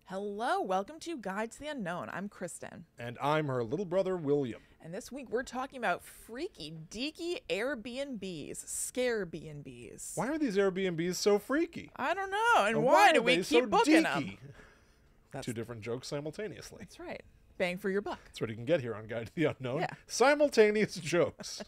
Hello, welcome to Guide to the Unknown. I'm Kristen. And I'm her little brother, William. And this week we're talking about freaky, deaky Airbnbs, SCARE-BNBs. Why are these Airbnbs so freaky? I don't know. And why do we keep booking them? That's two different jokes simultaneously. That's right. Bang for your buck. That's what you can get here on Guide to the Unknown. Yeah. Simultaneous jokes.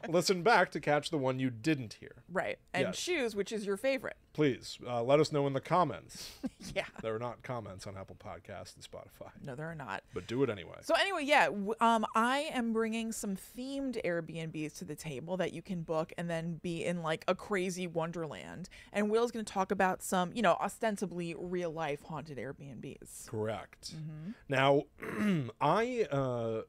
Listen back to catch the one you didn't hear. Right. And choose which is your favorite. Please, let us know in the comments. Yeah. There are not comments on Apple Podcasts and Spotify. No, there are not. But do it anyway. So anyway, yeah, I am bringing some themed Airbnbs to the table that you can book and then be in like a crazy wonderland. And Will's going to talk about some, ostensibly real life haunted Airbnbs. Correct. Mm-hmm. Now,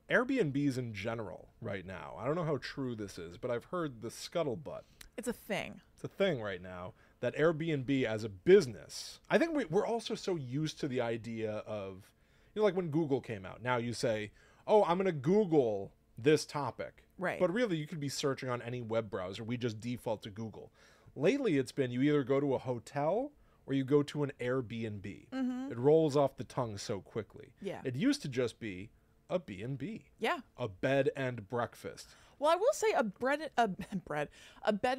Airbnbs in general right now, I don't know how true this is, but I've heard the scuttlebutt. It's a thing. It's a thing right now that Airbnb as a business, I think we're also so used to the idea of, like when Google came out. Now you say, oh, I'm going to Google this topic. Right. But really you could be searching on any web browser. We just default to Google. Lately it's been you either go to a hotel or you go to an Airbnb. Mm-hmm. It rolls off the tongue so quickly. Yeah. It used to just be a B&B. Yeah. A bed and breakfast. Well, I will say a bed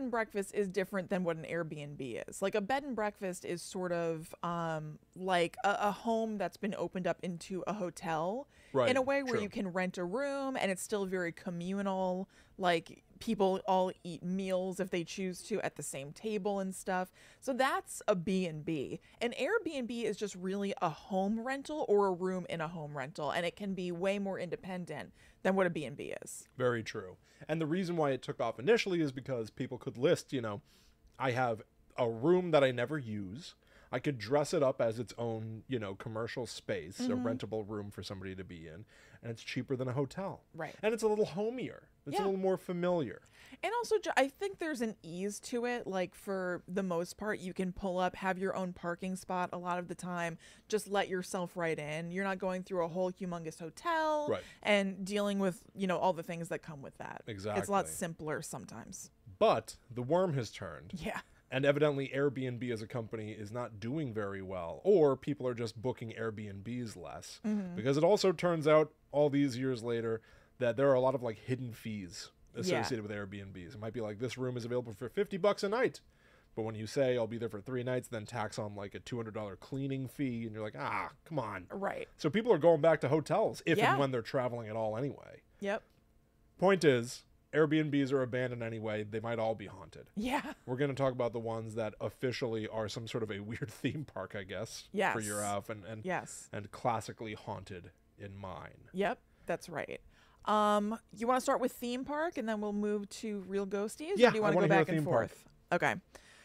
and breakfast is different than what an Airbnb is. Like a bed and breakfast is sort of like a home that's been opened up into a hotel in a way where you can rent a room and it's still very communal. Like people all eat meals if they choose to at the same table and stuff. So that's a B&B. An Airbnb is just really a home rental or a room in a home rental, and it can be way more independent than what a B&B is. Very true. And the reason why it took off initially is because people could list, I have a room that I never use. I could dress it up as its own, commercial space, a rentable room for somebody to be in. And it's cheaper than a hotel. Right. And it's a little homier. It's a little more familiar. And also, I think there's an ease to it. Like, for the most part, you can pull up, have your own parking spot a lot of the time. Just let yourself right in. You're not going through a whole humongous hotel and dealing with, all the things that come with that. Exactly. It's a lot simpler sometimes. But the worm has turned. Yeah. And evidently Airbnb as a company is not doing very well, or people are just booking Airbnbs less. Mm-hmm. Because it also turns out all these years later that there are a lot of like hidden fees associated with Airbnbs. It might be like, this room is available for $50 a night. But when you say I'll be there for 3 nights, then tax on like a $200 cleaning fee, and you're like, come on. Right. So people are going back to hotels if and when they're traveling at all anyway. Yep. Point is, Airbnbs are abandoned anyway. They might all be haunted. Yeah. We're going to talk about the ones that officially are some sort of a weird theme park, I guess. Yes. For your house and classically haunted in mine. Yep, that's right. You want to start with theme park and then we'll move to real ghosties? Yeah, or do you want to go back and forth? Okay.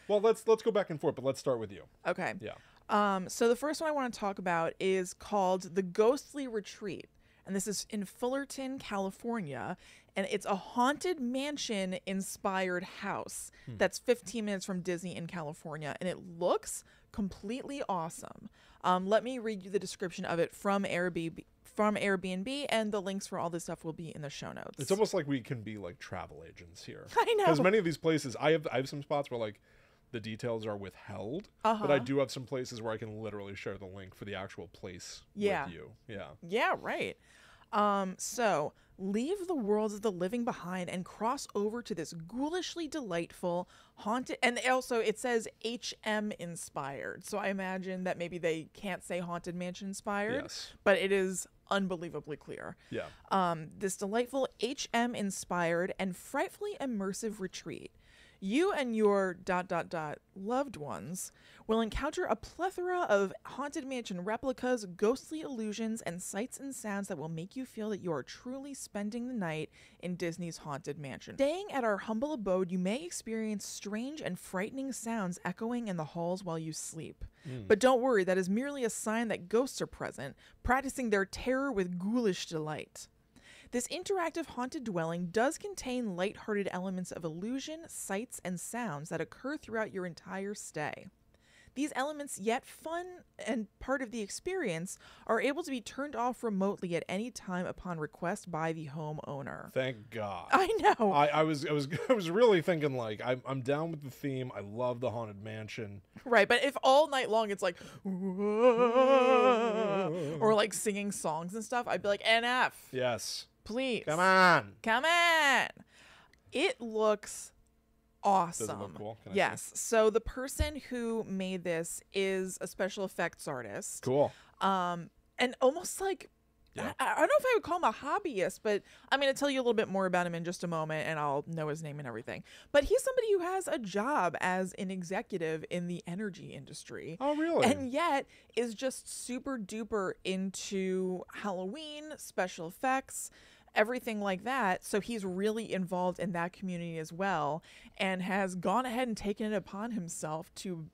Well, let's go back and forth, but let's start with you. Okay. Yeah. So the first one I want to talk about is called the Ghostly Retreat. And this is in Fullerton, California. And it's a haunted mansion inspired house that's 15 minutes from Disney in California. And it looks completely awesome. Let me read you the description of it from Airbnb, and the links for all this stuff will be in the show notes. It's almost like we can be like travel agents here. I know. Because many of these places, I have some spots where like the details are withheld, but I do have some places where I can literally share the link for the actual place with you. Yeah. Yeah, right. So leave the worlds of the living behind and cross over to this ghoulishly delightful haunted, and also it says HM inspired. So I imagine that maybe they can't say haunted mansion inspired, but it is unbelievably clear. Yeah. This delightful HM inspired and frightfully immersive retreat. You and your ... loved ones will encounter a plethora of haunted mansion replicas, ghostly illusions, and sights and sounds that will make you feel that you are truly spending the night in Disney's haunted mansion. Staying at our humble abode, you may experience strange and frightening sounds echoing in the halls while you sleep. But don't worry, that is merely a sign that ghosts are present, practicing their terror with ghoulish delight. This interactive haunted dwelling does contain lighthearted elements of illusion, sights, and sounds that occur throughout your entire stay. These elements, yet fun and part of the experience, are able to be turned off remotely at any time upon request by the homeowner. Thank God. I know. I was really thinking like I'm down with the theme. I love the haunted mansion. Right, but if all night long it's like, or like singing songs and stuff, I'd be like, NF, Yes. please. Come on. Come on. It looks awesome. Does it look cool? Can I Yes. So the person who made this is a special effects artist. Cool. And almost like, Yeah. I don't know if I would call him a hobbyist, but I'm going to tell you a little bit more about him in just a moment and I'll know his name and everything. But he's somebody who has a job as an executive in the energy industry. Oh, really? And yet is just super duper into Halloween, special effects, everything like that. So he's really involved in that community as well and has gone ahead and taken it upon himself to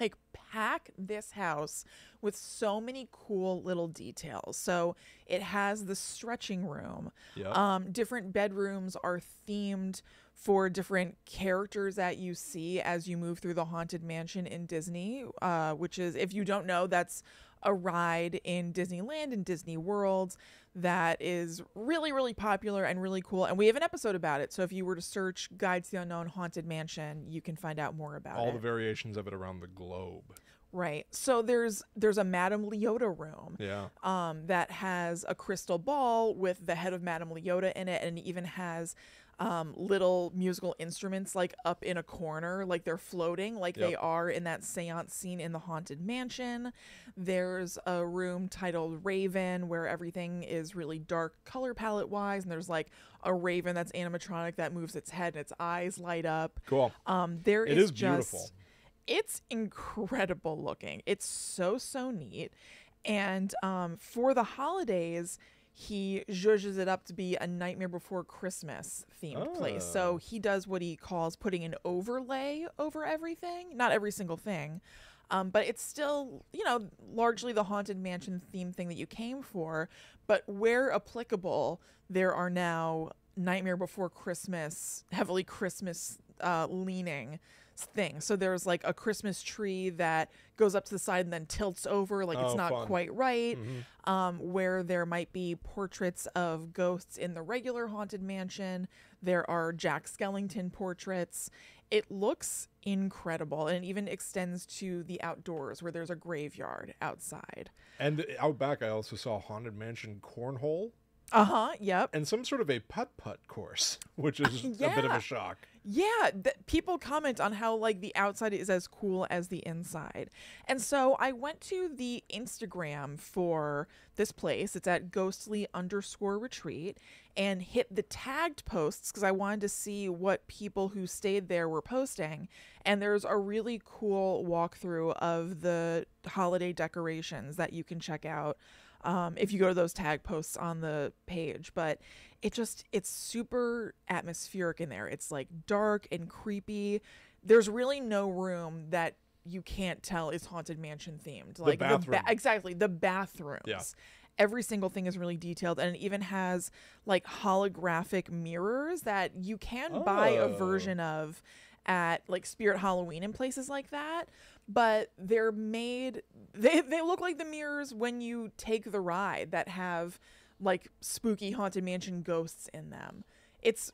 like pack this house with so many cool little details. So it has the stretching room. Yep. Different bedrooms are themed for different characters that you see as you move through the Haunted Mansion in Disney, which is, if you don't know, that's a ride in Disneyland and Disney World that is really, really popular and really cool. And we have an episode about it. So if you were to search Guide to the Unknown Haunted Mansion, you can find out more about it. All the variations of it around the globe. Right. So there's a Madame Leota room. Yeah. That has a crystal ball with the head of Madame Leota in it, and it even has little musical instruments like up in a corner, like they're floating, like they are in that seance scene in the Haunted Mansion. There's a room titled Raven where everything is really dark color palette wise, and there's like a raven that's animatronic that moves its head and its eyes light up. Cool. It is just beautiful. It's incredible looking. It's so neat. And for the holidays, he zhuzhes it up to be a Nightmare Before Christmas themed place. So he does what he calls putting an overlay over everything. Not every single thing. But it's still, largely the Haunted Mansion theme thing that you came for. But where applicable, there are now Nightmare Before Christmas, heavily Christmas leaning thing. So there's like a Christmas tree that goes up to the side and then tilts over, like it's not fun. quite right. Where there might be portraits of ghosts in the regular Haunted Mansion, there are Jack Skellington portraits. It looks incredible, and it even extends to the outdoors where there's a graveyard outside. And out back, I also saw Haunted Mansion cornhole. Yep. And some sort of a putt-putt course, which is a bit of a shock. Yeah, people comment on how like the outside is as cool as the inside. And so I went to the Instagram for this place. It's at ghostly_retreat, and hit the tagged posts because I wanted to see what people who stayed there were posting. And there's a really cool walkthrough of the holiday decorations that you can check out if you go to those tag posts on the page. But it's super atmospheric in there. It's like dark and creepy. There's really no room that you can't tell is Haunted Mansion themed. Like the bathroom. Exactly, the bathrooms. Yeah. Every single thing is really detailed, and it even has like holographic mirrors that you can buy a version of at like Spirit Halloween and places like that. But they're made, they look like the mirrors when you take the ride that have like spooky Haunted Mansion ghosts in them. It's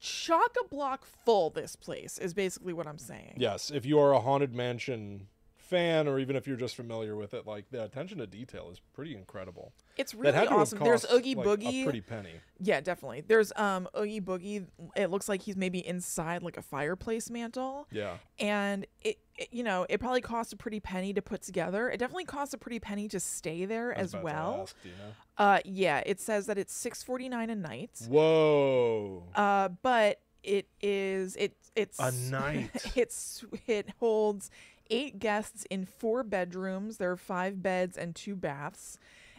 chock-a-block full, this place, is basically what I'm saying. Yes, if you are a Haunted Mansion fan, or even if you're just familiar with it, like the attention to detail is pretty incredible. It's really awesome. There's Oogie Boogie. A pretty penny. Yeah, definitely. There's Oogie Boogie. It looks like he's maybe inside like a fireplace mantle. Yeah. And it it probably costs a pretty penny to put together. It definitely costs a pretty penny to stay there as well. Ask, do you know? Yeah, it says that it's $6.49 a night. Whoa. But it's a night. It holds 8 guests in 4 bedrooms. There are 5 beds and 2 baths.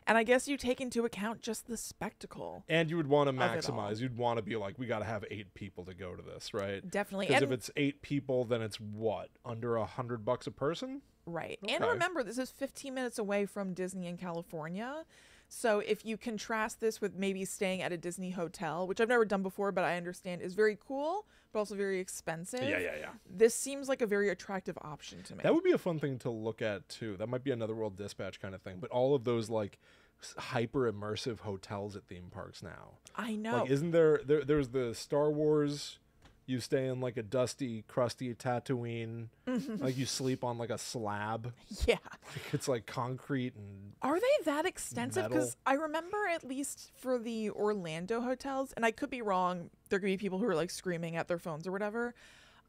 And I guess you take into account just the spectacle. And you would want to maximize. You'd want to be like, we got to have 8 people to go to this, right? Definitely. Because if it's 8 people, then it's what? Under $100 a person? Right. Okay. And remember, this is 15 minutes away from Disney in California. So if you contrast this with maybe staying at a Disney hotel, which I've never done before, but I understand is very cool, but also very expensive. Yeah. This seems like a very attractive option to me. That would be a fun thing to look at, too. That might be another World Dispatch kind of thing. But all of those, like, hyper immersive hotels at theme parks now. I know. Like, isn't there's the Star Wars You stay in like a dusty, crusty Tatooine. Like you sleep on like a slab. Yeah. Like it's like concrete and Are they that extensive? metal. Because I remember, at least for the Orlando hotels, and I could be wrong, there could be people who are like screaming at their phones or whatever.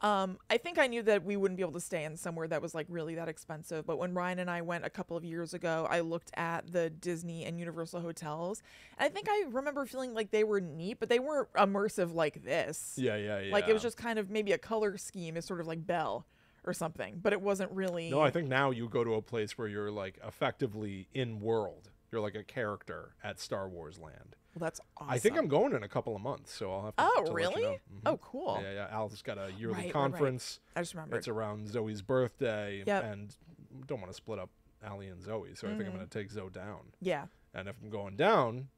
I think I knew that we wouldn't be able to stay in somewhere that was like really that expensive. But when Ryan and I went a couple of years ago, I looked at the Disney and Universal hotels. And I think I remember feeling like they were neat, but they weren't immersive like this. Yeah. Like it was just kind of maybe a color scheme is sort of like Belle or something, but it wasn't really. No, I think now you go to a place where you're like effectively in world. You're like a character at Star Wars land. Well, that's awesome. I think I'm going in a couple of months, so I'll have to. Oh, to really? Let you know. Oh, cool. Yeah. Al's got a yearly Right. conference. I just remembered. It's around Zoe's birthday, Yep. and don't want to split up Allie and Zoe, so I think I'm going to take Zoe down. Yeah. And if I'm going down,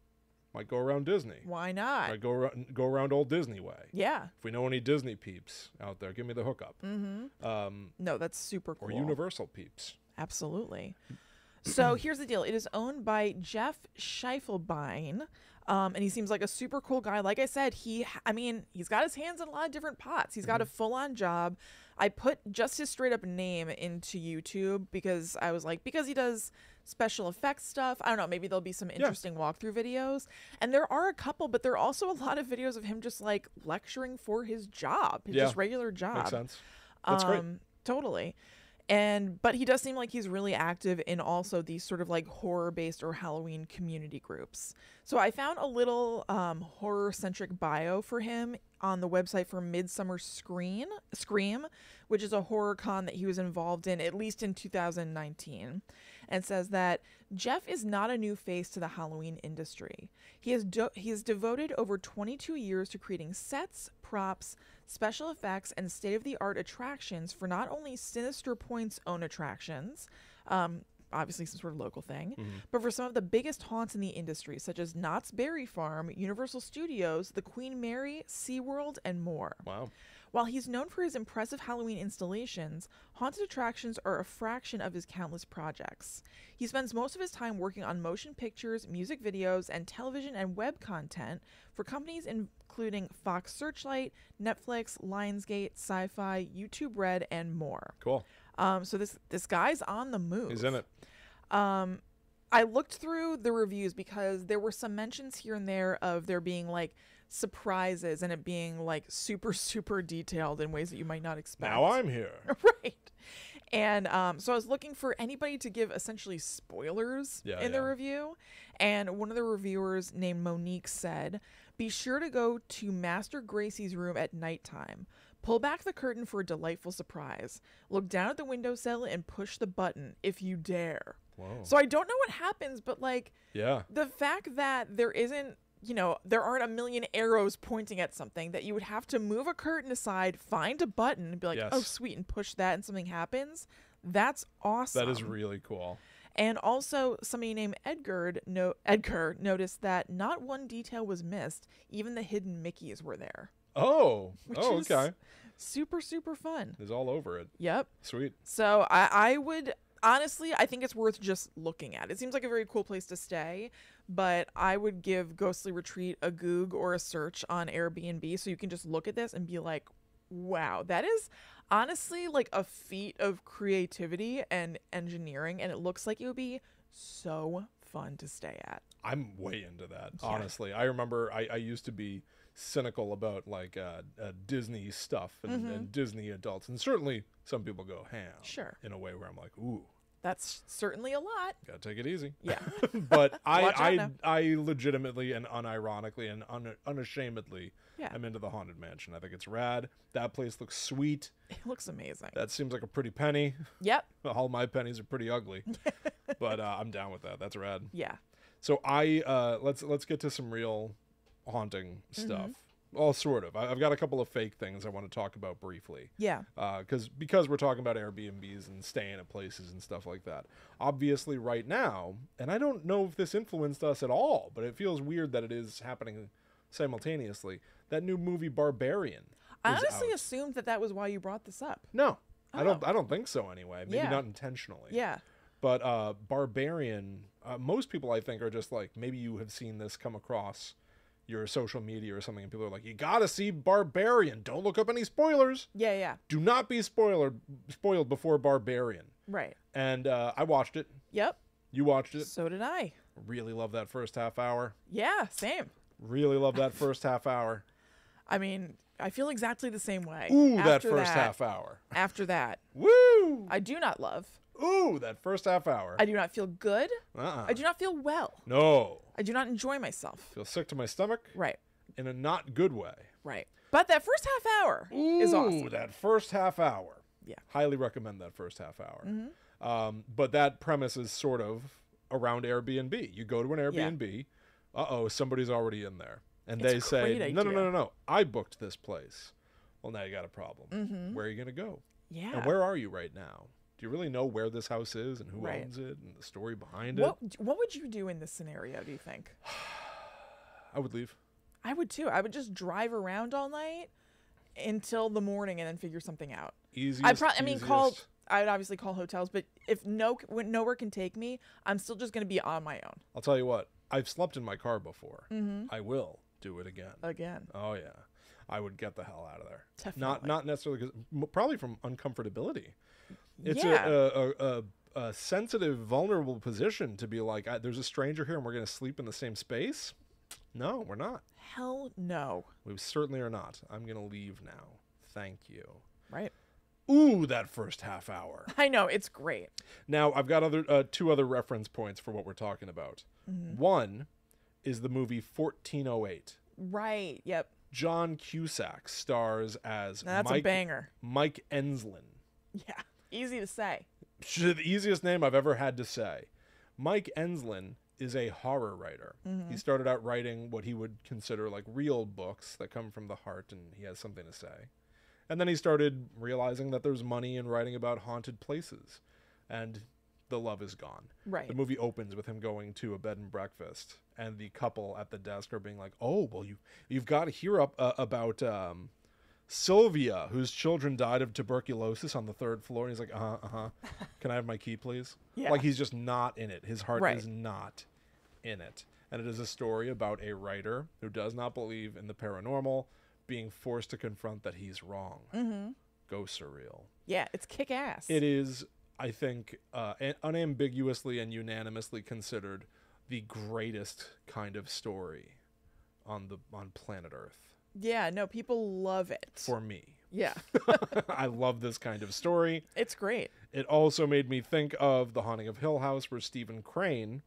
might go around Disney. Why not? Might go around Old Disney Way. Yeah. If we know any Disney peeps out there, give me the hookup. No, that's super cool. Or Universal peeps. Absolutely. So here's the deal. It is owned by Jeff Schiefelbein. And he seems like a super cool guy. Like I said, he's got his hands in a lot of different pots. He's got a full-on job. I put just his straight-up name into YouTube because I was like, because he does special effects stuff. I don't know. Maybe there'll be some interesting walkthrough videos. And there are a couple, but there are also a lot of videos of him just like lecturing for his job, his just regular job. Makes sense. That's great. Totally. But he does seem like he's really active in also these sort of like horror-based or Halloween community groups. So I found a little horror-centric bio for him on the website for Midsummer Scream, which is a horror con that he was involved in, at least in 2019. And says that Jeff is not a new face to the Halloween industry. He has devoted over 22 years to creating sets, props, special effects, and state-of-the-art attractions for not only Sinister Point's own attractions, obviously some sort of local thing, but for some of the biggest haunts in the industry, such as Knott's Berry Farm, Universal Studios, the Queen Mary, SeaWorld, and more. Wow. While he's known for his impressive Halloween installations, haunted attractions are a fraction of his countless projects. He spends most of his time working on motion pictures, music videos, and television and web content for companies including Fox Searchlight, Netflix, Lionsgate, Sci-Fi, YouTube Red, and more. Cool. So this guy's on the move. He's in it. I looked through the reviews because there were some mentions here and there of there being like surprises and it being like super, super detailed in ways that you might not expect. Now I'm here. Right. And so I was looking for anybody to give essentially spoilers in the review. And one of the reviewers named Monique said, "Be sure to go to Master Gracie's room at nighttime. Pull back the curtain for a delightful surprise. Look down at the windowsill and push the button if you dare." Whoa. So I don't know what happens, but like the fact that there isn't, there aren't a million arrows pointing at something, that you would have to move a curtain aside, find a button, and be like, oh, sweet, and push that, and something happens. That's awesome. That is really cool. And also, somebody named Edgar noticed that not one detail was missed. Even the hidden Mickeys were there. Oh, which is okay. Super, super fun. He's all over it. Yep. Sweet. So I would... Honestly, I think it's worth just looking at. It seems like a very cool place to stay, but I would give Ghostly Retreat a Goog or a search on Airbnb so you can just look at this and be like, wow, that is honestly like a feat of creativity and engineering, and it looks like it would be so fun to stay at. I'm way into that, honestly. I remember I used to be cynical about like Disney stuff and Disney adults, and certainly some people go ham in a way where I'm like, ooh, that's certainly a lot. Gotta take it easy. Yeah. But I legitimately and unironically and unashamedly am into the Haunted Mansion. I think it's rad. That place looks sweet. It looks amazing. That seems like a pretty penny. Yep. All my pennies are pretty ugly. But I'm down with that. That's rad. Yeah. So let's get to some real haunting stuff. Well, sort of. I've got a couple of fake things I want to talk about briefly. Yeah. Because we're talking about Airbnbs and staying at places and stuff like that. Obviously, right now, and I don't know if this influenced us at all, but it feels weird that it is happening simultaneously. That new movie Barbarian. I honestly assumed that was why you brought this up. No, I don't think so anyway. Maybe not intentionally. Yeah. But Barbarian, most people I think are just like, maybe you have seen this come across your social media or something, and people are like, you gotta see Barbarian. Don't look up any spoilers. Yeah, yeah. Do not be spoiled before Barbarian. Right. And I watched it. Yep. You watched it. So did I. Really love that first half hour. Yeah, same. Really love that first half hour. I mean, I feel exactly the same way. Ooh, that first half hour. After that. Woo! I do not love. Ooh, that first half hour. I do not feel good. Uh-uh. I do not feel well. No. I do not enjoy myself. Feel sick to my stomach. Right. In a not good way. Right. But that first half hour is awesome. Ooh, that first half hour. Yeah. Highly recommend that first half hour. Mm-hmm. But that premise is sort of around Airbnb. You go to an Airbnb. Yeah. Somebody's already in there. And It's they say, idea. no. I booked this place. Well, now you got a problem. Mm-hmm. Where are you going to go? Yeah. And where are you right now? Do you really know where this house is and who Right. owns it and the story behind it? What would you do in this scenario, do you think? I would leave. I would too. I would just drive around all night until the morning and then figure something out. Easiest. I'd obviously call hotels, but if when nowhere can take me, I'm still just going to be on my own. I'll tell you what. I've slept in my car before. Mm-hmm. I will do it again. Again. Oh yeah, I would get the hell out of there. Definitely. Not necessarily because probably from uncomfortability. It's a sensitive, vulnerable position to be like, there's a stranger here and we're going to sleep in the same space. No, we're not. Hell no. We certainly are not. I'm going to leave now. Thank you. Right. Ooh, that first half hour. I know, it's great. Now, I've got two other reference points for what we're talking about. Mm-hmm. One is the movie 1408. Right. Yep. John Cusack stars as That's a banger. Mike Enslin. Yeah. Easy to say. The easiest name I've ever had to say. Mike Enslin is a horror writer. Mm-hmm. He started out writing what he would consider like real books that come from the heart and he has something to say. And then he started realizing that there's money in writing about haunted places. And the love is gone. Right. The movie opens with him going to a bed and breakfast, and the couple at the desk are being like, "Oh, well, you've got to hear about Sylvia, whose children died of tuberculosis on the 3rd floor." And he's like, "Can I have my key, please?" Yeah. Like he's just not in it. His heart Right. is not in it. And it is a story about a writer who does not believe in the paranormal being forced to confront that he's wrong. Mm-hmm. Go surreal. Yeah, it's kick-ass. It is, I think, unambiguously and unanimously considered the greatest kind of story on planet Earth. Yeah, no, people love it. For me. Yeah. I love this kind of story. It's great. It also made me think of The Haunting of Hill House, where Stephen Crane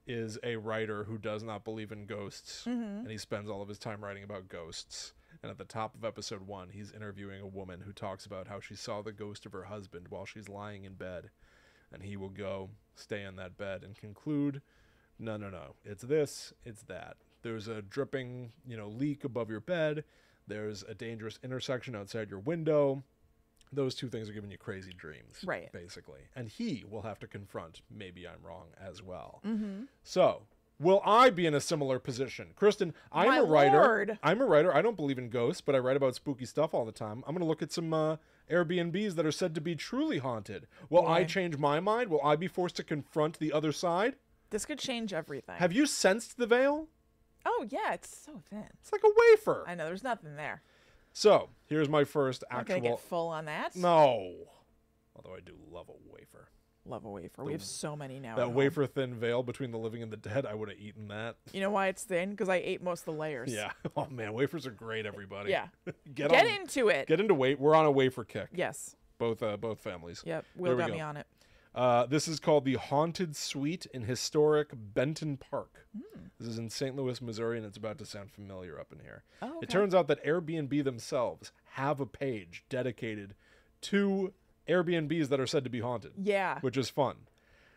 is a writer who does not believe in ghosts, and he spends all of his time writing about ghosts. And at the top of episode 1, he's interviewing a woman who talks about how she saw the ghost of her husband while she's lying in bed. And he will go stay in that bed and conclude, no, it's this, it's that. There's a dripping, leak above your bed. There's a dangerous intersection outside your window. Those two things are giving you crazy dreams, right? Basically. And he will have to confront, maybe I'm wrong as well. Mm-hmm. So, will I be in a similar position? Kristen, I'm a writer. I'm a writer. I don't believe in ghosts, but I write about spooky stuff all the time. I'm going to look at some Airbnbs that are said to be truly haunted. Will I change my mind? Will I be forced to confront the other side? This could change everything. Have you sensed the veil? Oh, yeah, it's so thin. It's like a wafer. I know, there's nothing there. So, here's my first actual... Not going to get full on that? No. Although I do love a wafer. Love a wafer. We have so many now. That wafer thin veil between the living and the dead, I would have eaten that. You know why it's thin? Because I ate most of the layers. Yeah. Oh, man, wafers are great, everybody. Yeah. Get into it. Get into weight. We're on a wafer kick. Yes. Both families. Yep. Will got me on it. This is called the Haunted Suite in historic Benton Park. This is in St. Louis, Missouri, and it's about to sound familiar up in here. Oh, okay. It turns out that Airbnb themselves have a page dedicated to Airbnbs that are said to be haunted. Yeah. Which is fun.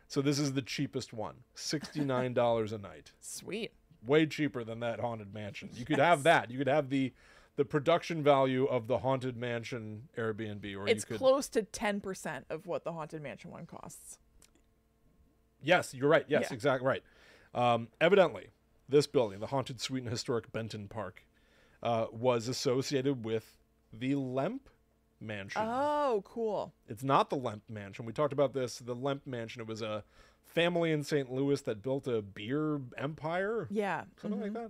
So this is the cheapest one, $69 a night. Sweet. Way cheaper than that haunted mansion. You could have that. You could have the production value of the haunted mansion Airbnb, or it's close to 10% of what the haunted mansion one costs. Yes, you're right. Yes, exactly right. Evidently, this building, the Haunted Suite in historic Benton Park, was associated with the Lemp Mansion. Oh, cool. It's not the Lemp Mansion. We talked about this. The Lemp Mansion, it was a family in St. Louis that built a beer empire. Yeah. Something like that.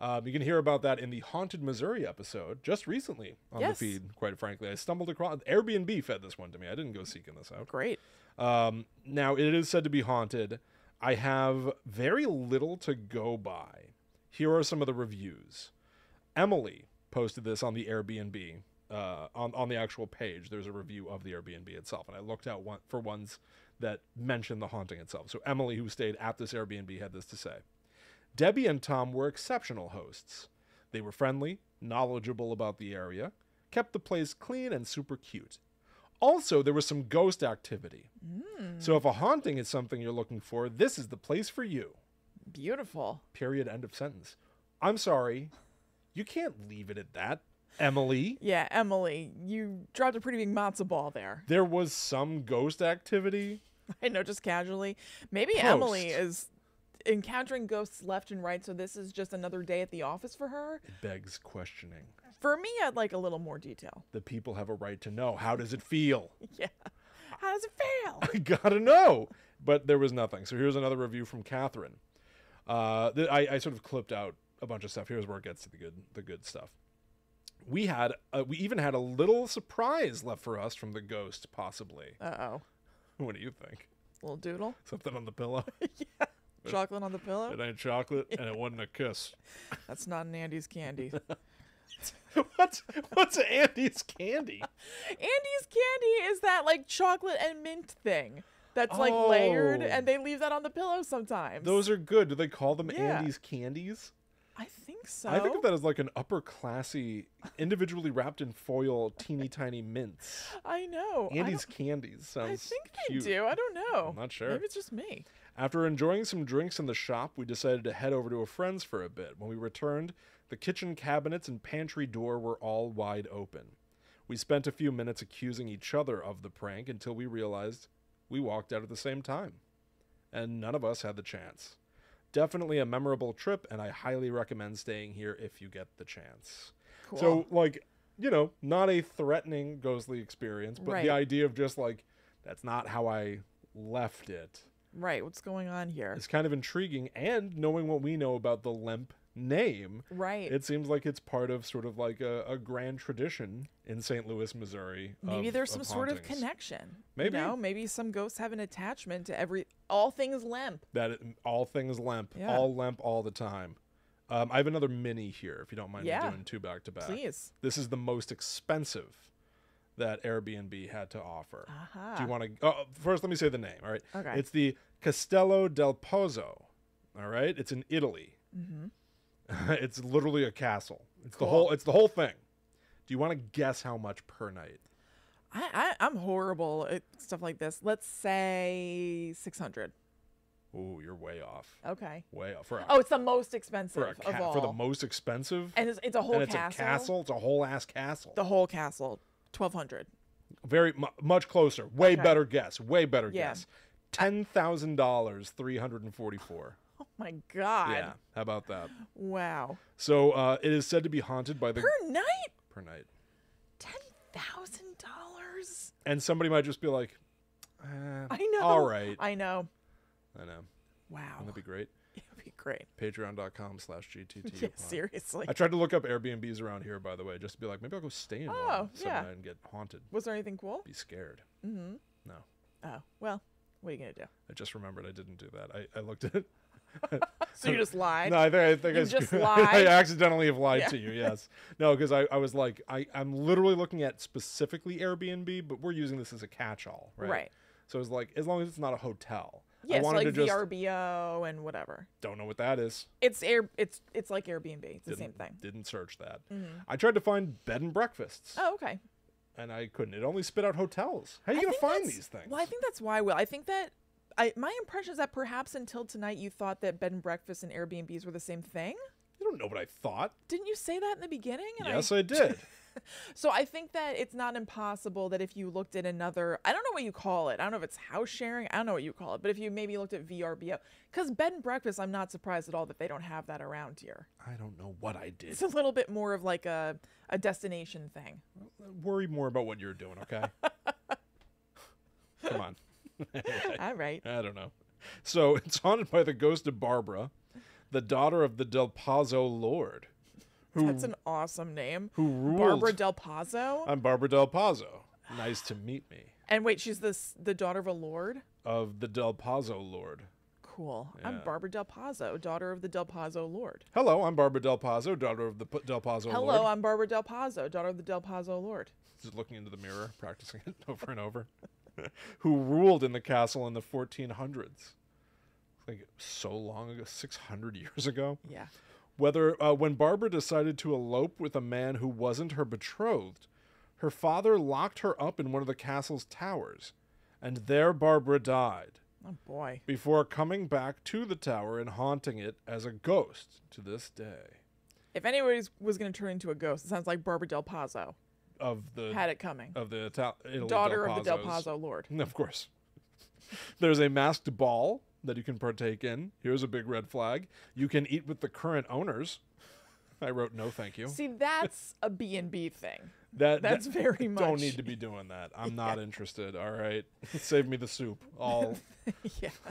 You can hear about that in the Haunted Missouri episode just recently on the feed, quite frankly. I stumbled across... Airbnb fed this one to me. I didn't go seeking this out. Great. Now, it is said to be haunted. I have very little to go by. Here are some of the reviews. Emily posted this on the Airbnb. On the actual page, there's a review of the Airbnb itself, and I looked out for ones that mention the haunting itself. So Emily, who stayed at this Airbnb, had this to say. Debbie and Tom were exceptional hosts. They were friendly, knowledgeable about the area, kept the place clean and super cute. Also, there was some ghost activity. So if a haunting is something you're looking for, this is the place for you. Beautiful. Period. End of sentence. I'm sorry. You can't leave it at that, Emily. Yeah, Emily, you dropped a pretty big matzo ball there. There was some ghost activity. I know, just casually. Maybe Post. Emily is encountering ghosts left and right, so this is just another day at the office for her. It begs questioning. For me, I'd like a little more detail. The people have a right to know. How does it feel? Yeah. How does it feel? I gotta know. But there was nothing. So here's another review from Catherine. I sort of clipped out a bunch of stuff. Here's where it gets to the good stuff. We even had a little surprise left for us from the ghost, possibly. Uh-oh. What do you think? Little doodle? Something on the pillow? Yeah. Chocolate on the pillow? It ain't chocolate, and it wasn't a kiss. That's not an Andy's candy. What's an Andy's candy? Andy's candy is that like chocolate and mint thing that's like layered, and they leave that on the pillow sometimes. Those are good. Do they call them Yeah. Andy's candies? I think so. I think of that as like an upper classy, individually wrapped in foil, teeny tiny mints. I know. Andy's candies sounds I think they cute. do. I don't know. I'm not sure. Maybe it's just me. After enjoying some drinks in the shop, we decided to head over to a friend's for a bit. When we returned, the kitchen cabinets and pantry door were all wide open. We spent a few minutes accusing each other of the prank until we realized we walked out at the same time. And none of us had the chance. Definitely a memorable trip, and I highly recommend staying here if you get the chance. Cool. So, like, you know, not a threatening ghostly experience, but the idea of just like, that's not how I left it. Right. What's going on here? It's kind of intriguing, and knowing what we know about the Lemp name, Right. it seems like it's part of sort of like a grand tradition in St. Louis, Missouri. Maybe there's some sort of hauntings. connection. Maybe. You know, maybe some ghosts have an attachment to all things Lemp. All things Lemp, all Lemp all the time. I have another mini here, if you don't mind me doing two back to back. Please. This is the most expensive that Airbnb had to offer. Aha. Do you want to... first, let me say the name, all right? Okay. It's the Castello del Pozzo, all right? It's in Italy. Mm-hmm. It's literally a castle. It's Cool. the whole thing. Do you want to guess how much per night? I'm horrible at stuff like this. Let's say 600. Ooh, you're way off. Okay. Way off. It's the most expensive of all. For the most expensive? And it's a whole and it's castle. a castle? It's a whole ass castle. The whole castle. 1,200. Very much closer. Way Okay. better guess. Way better Yeah. guess. $10,000, 344. Oh my God. Yeah. How about that? Wow. So it is said to be haunted by the... Per night? Per night. $10,000? And somebody might just be like, I know. all right. I know. I know. Wow. Wouldn't that be great? It would be great. Patreon.com/GTT. Yeah, seriously. I tried to look up Airbnbs around here, by the way, just to be like, maybe I'll go stay in one yeah. someday and get haunted. Was there anything cool? Be scared. Mm-hmm. No. Oh, well, what are you going to do? I just remembered I didn't do that. I looked at it. So you just lied? No, I think You I just I lied? accidentally have lied Yeah. to you, yes. No, because I was like, I'm literally looking at specifically Airbnb, but we're using this as a catch-all, right? Right. So it's like, as long as it's not a hotel. Yes, I wanted like to just... VRBO and whatever. Don't know what that is. It's like Airbnb. It's the same thing. Didn't search that. Mm-hmm. I tried to find bed and breakfasts. Oh, okay. And I couldn't. It only spit out hotels. How are you going to find these things? Well, I think that's why, Will. I think that my impression is that perhaps until tonight you thought that bed and breakfast and Airbnbs were the same thing. You don't know what I thought. Didn't you say that in the beginning? And Yes, I did. So I think that it's not impossible that if you looked at another, I don't know what you call it. I don't know if it's house sharing. I don't know what you call it. But if you maybe looked at VRBO, because bed and breakfast, I'm not surprised at all that they don't have that around here. I don't know what I did. It's a little bit more of like a destination thing. Worry more about what you're doing, okay? Come on. All right. I don't know. So it's haunted by the ghost of Barbara. the daughter of the Del Pazzo Lord. That's an awesome name. Who ruled? Barbara Del Pazzo? I'm Barbara Del Pazzo. Nice to meet me. And wait, she's the daughter of a lord? Of the Del Pazzo Lord. Cool. Yeah. I'm Barbara Del Pazzo, daughter of the Del Pazzo Lord. Hello, I'm Barbara Del Pazzo, daughter of the Del Pazzo Lord. Hello, I'm Barbara Del Pazzo, daughter of the Del Pazzo Lord. Just looking into the mirror, practicing it over and over. Who ruled in the castle in the 1400s. Like so long ago, 600 years ago. Yeah. When Barbara decided to elope with a man who wasn't her betrothed, her father locked her up in one of the castle's towers, and there Barbara died. Oh, boy. Before coming back to the tower and haunting it as a ghost to this day. If anybody was going to turn into a ghost, it sounds like Barbara Del Pazzo. Had it coming. Of the Italy daughter Del of the Del Pazzos. Pazzo Lord. Of course. There's a masked ball that you can partake in. Here's a big red flag. You can eat with the current owners. I wrote no thank you. See, that's a B&B thing. That's very much. Don't need to be doing that. I'm not interested. All right. Save me the soup. Yeah.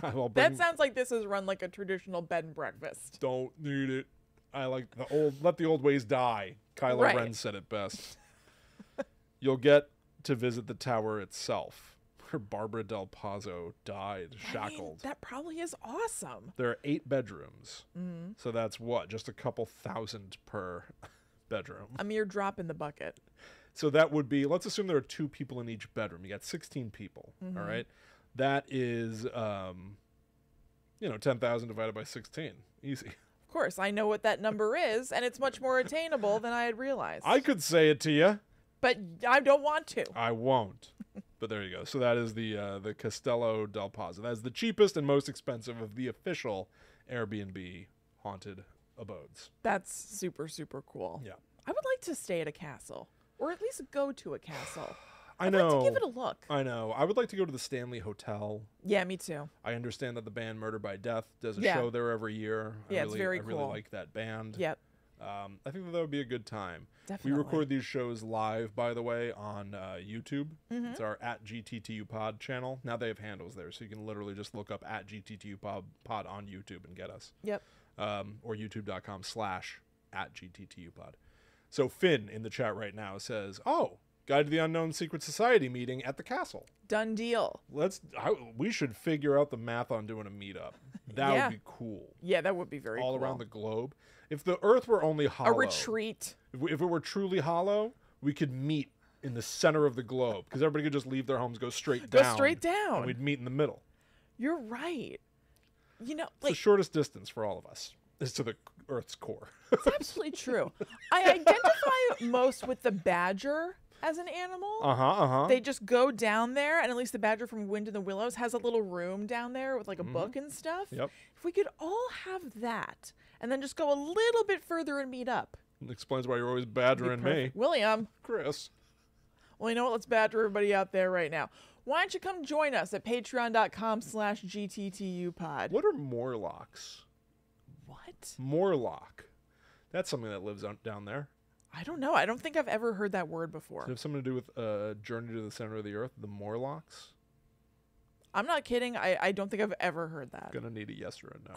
I'll That sounds like this is run like a traditional bed and breakfast. Don't need it. I like let the old ways die. Kylo Ren said it best. You'll get to visit the tower itself, where Barbara Del Pazzo died shackled. That probably is awesome. There are 8 bedrooms. So that's what? Just a couple thousand per bedroom. A mere drop in the bucket. So that would be, let's assume there are 2 people in each bedroom. You got 16 people. All right. That is, 10,000 divided by 16. Easy. Of course, I know what that number is, and it's much more attainable than I had realized. I could say it to you. But I don't want to. I won't. But there you go. So that is the Castello del Pazzo. That is the cheapest and most expensive of the official Airbnb haunted abodes. That's super, super cool. Yeah. I would like to stay at a castle, or at least go to a castle. I'd I'd know. like to give it a look. I know. I would like to go to the Stanley Hotel. Yeah, me too. I understand that the band Murder by Death does a Yeah. show there every year. Yeah, it's very I really cool. like that band. Yep. I think that would be a good time. Definitely. We record these shows live, by the way, on YouTube. It's our @GTTUpod channel. Now they have handles there, so you can literally just look up @GTTUpod on YouTube and get us. Yep. Or youtube.com/@GTTUpod. So Finn in the chat right now says, "Oh, Guide to the Unknown Secret Society meeting at the castle. Done deal. We should figure out the math on doing a meetup. That Yeah. would be cool. Yeah, that would be very All cool. around the globe. If the Earth were only hollow, A retreat. if it were truly hollow, we could meet in the center of the globe because everybody could just leave their homes, go straight down. Go straight down. And we'd meet in the middle. You're right. You know, It's the like, shortest distance for all of us is to the Earth's core. it's absolutely true. I identify most with the badger as an animal. They just go down there, and at least the badger from Wind in the Willows has a little room down there with like a book and stuff. Yep. If we could all have that, and then just go a little bit further and meet up. It explains why you're always badgering me. William. Chris. Well, you know what? Let's badger everybody out there right now. Why don't you come join us at patreon.com/GTTUpod. What are Morlocks? What? Morlock. That's something that lives down there. I don't know. I don't think I've ever heard that word before. Does it have something to do with Journey to the Center of the Earth, the Morlocks? I'm not kidding. I don't think I've ever heard that. Gonna need a yes or a no.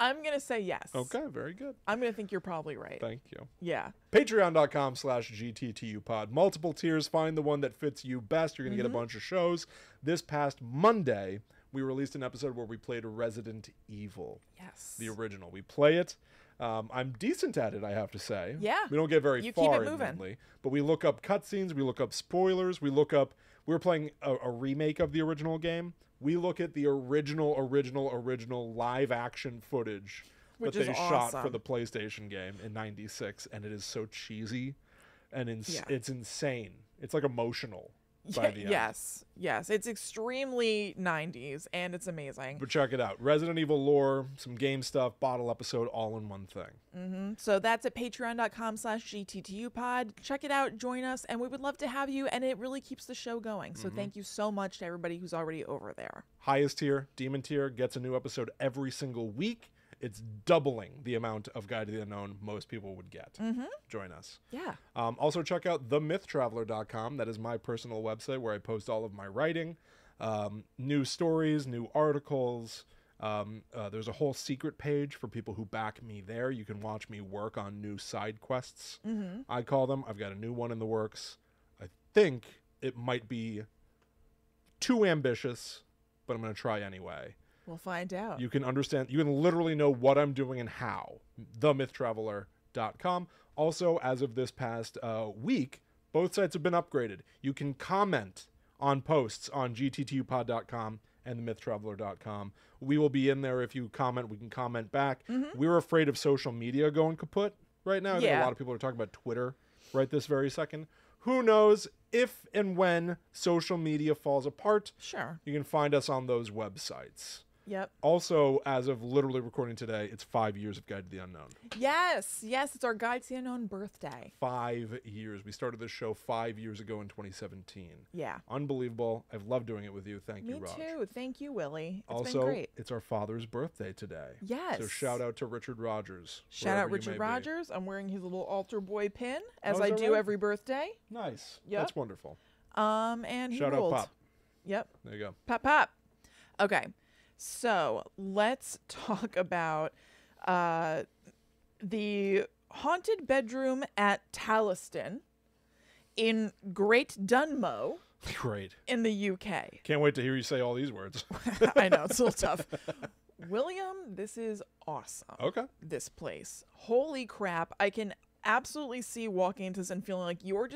I'm going to say yes. Okay, very good. I'm going to think you're probably right. Thank you. Yeah. Patreon.com/GTTUpod. Multiple tiers. Find the one that fits you best. You're going to get a bunch of shows. This past Monday, we released an episode where we played Resident Evil. Yes. The original. We play it. I'm decent at it, I have to say. Yeah. We don't get very You far, keep it moving. admittedly, but we look up cutscenes. We look up spoilers. We were playing a remake of the original game. We look at the original live action footage Which that they is shot for awesome. the PlayStation game in '96, and it is so cheesy, and it's insane. It's like emotional by the end. Yes. It's extremely 90s, and it's amazing. But check it out. Resident Evil lore, some game stuff, bottle episode, all in one thing. So that's at patreon.com/GTTUpod. Check it out. Join us, and we would love to have you, and it really keeps the show going. So thank you so much to everybody who's already over there. Highest tier, Demon tier, gets a new episode every single week. It's doubling the amount of Guide to the Unknown most people would get. Join us. Yeah. Also, check out themythtraveler.com. That is my personal website where I post all of my writing, new stories, new articles, There's a whole secret page for people who back me there. You can watch me work on new side quests. I call them. I've got a new one in the works. I think it might be too ambitious, but I'm going to try anyway. We'll find out. You can understand. You can literally know what I'm doing and how. themythtraveler.com. Also, as of this past week, both sites have been upgraded. You can comment on posts on gttupod.com and themythtraveler.com. We will be in there. If you comment, we can comment back. We're afraid of social media going kaput right now. I think a lot of people are talking about Twitter right this very second. Who knows if and when social media falls apart? Sure. You can find us on those websites. Yep. Also, as of literally recording today, it's 5 years of Guide to the Unknown. Yes. It's our Guide to the Unknown birthday. 5 years. We started this show 5 years ago in 2017. Yeah. Unbelievable. I've loved doing it with you. Thank you, Raj. Me too. Thank you, Willie. It's also, been great. It's our father's birthday today. Yes. So shout out to Richard Rogers. Shout out Richard Rogers. I'm wearing his little altar boy pin, as is I that do right? every birthday. Nice. Yep. That's wonderful. And he Shout ruled. out Pop. Yep. There you go. Pop, pop. Okay. So let's talk about the haunted bedroom at Taliston in Great Dunmow. Great. In the UK. Can't wait to hear you say all these words. I know, it's a little tough. William, this is awesome. Okay. This place. Holy crap. I can absolutely see walking into this and feeling like you're